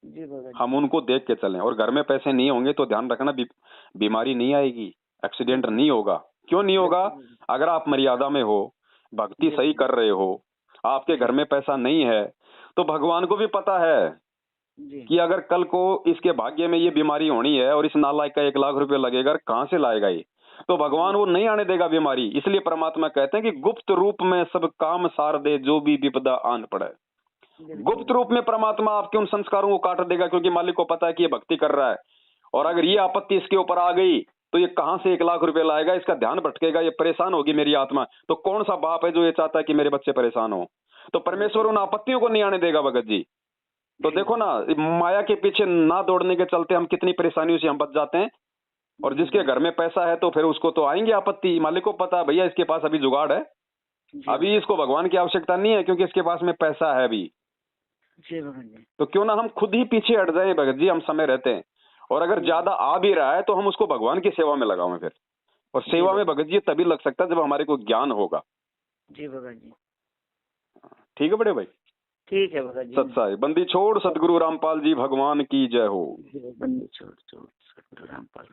जी भगत। हम उनको देख के चलें, और घर में पैसे नहीं होंगे तो ध्यान रखना बीमारी नहीं आएगी, एक्सीडेंट नहीं होगा। क्यों नहीं होगा? अगर आप मर्यादा में हो, भक्ति सही कर रहे हो, आपके घर में पैसा नहीं है, तो भगवान को भी पता है कि अगर कल को इसके भाग्य में ये बीमारी होनी है और इस नालायक का 1 लाख रुपए लगेगा, कहाँ से लाएगा ये? तो भगवान वो नहीं आने देगा बीमारी। इसलिए परमात्मा कहते हैं कि गुप्त रूप में सब काम सार दे, जो भी विपदा आन पड़े। गुप्त रूप में परमात्मा आपके उन संस्कारों को काट देगा, क्योंकि मालिक को पता है कि ये भक्ति कर रहा है, और अगर ये आपत्ति इसके ऊपर आ गई तो ये कहां से 1 लाख रुपए लाएगा, इसका ध्यान भटकेगा, ये परेशान होगी मेरी आत्मा। तो कौन सा बाप है जो ये चाहता है कि मेरे बच्चे परेशान हो? तो परमेश्वर उन आपत्तियों को नहीं आने देगा भगत जी। तो देखो ना, माया के पीछे ना दौड़ने के चलते हम कितनी परेशानियों से हम बच जाते हैं। और जिसके घर में पैसा है तो फिर उसको तो आएंगे आपत्ति। मालिक को पता है भैया इसके पास अभी जुगाड़ है, अभी इसको भगवान की आवश्यकता नहीं है, क्योंकि इसके पास में पैसा है अभी। तो क्यों ना हम खुद ही पीछे हट जाए भगत जी, हम समय रहते हैं। और अगर ज्यादा आ भी रहा है तो हम उसको भगवान की सेवा में लगाओ फिर। और सेवा में भगत जी तभी लग सकता है जब हमारे को ज्ञान होगा। जी भगत जी। ठीक है बड़े भाई। ठीक है भगत जी। सत्साई बंदी छोड़ सतगुरु रामपाल जी भगवान की जय हो। बंदी छोड़ सतगुरु रामपाल।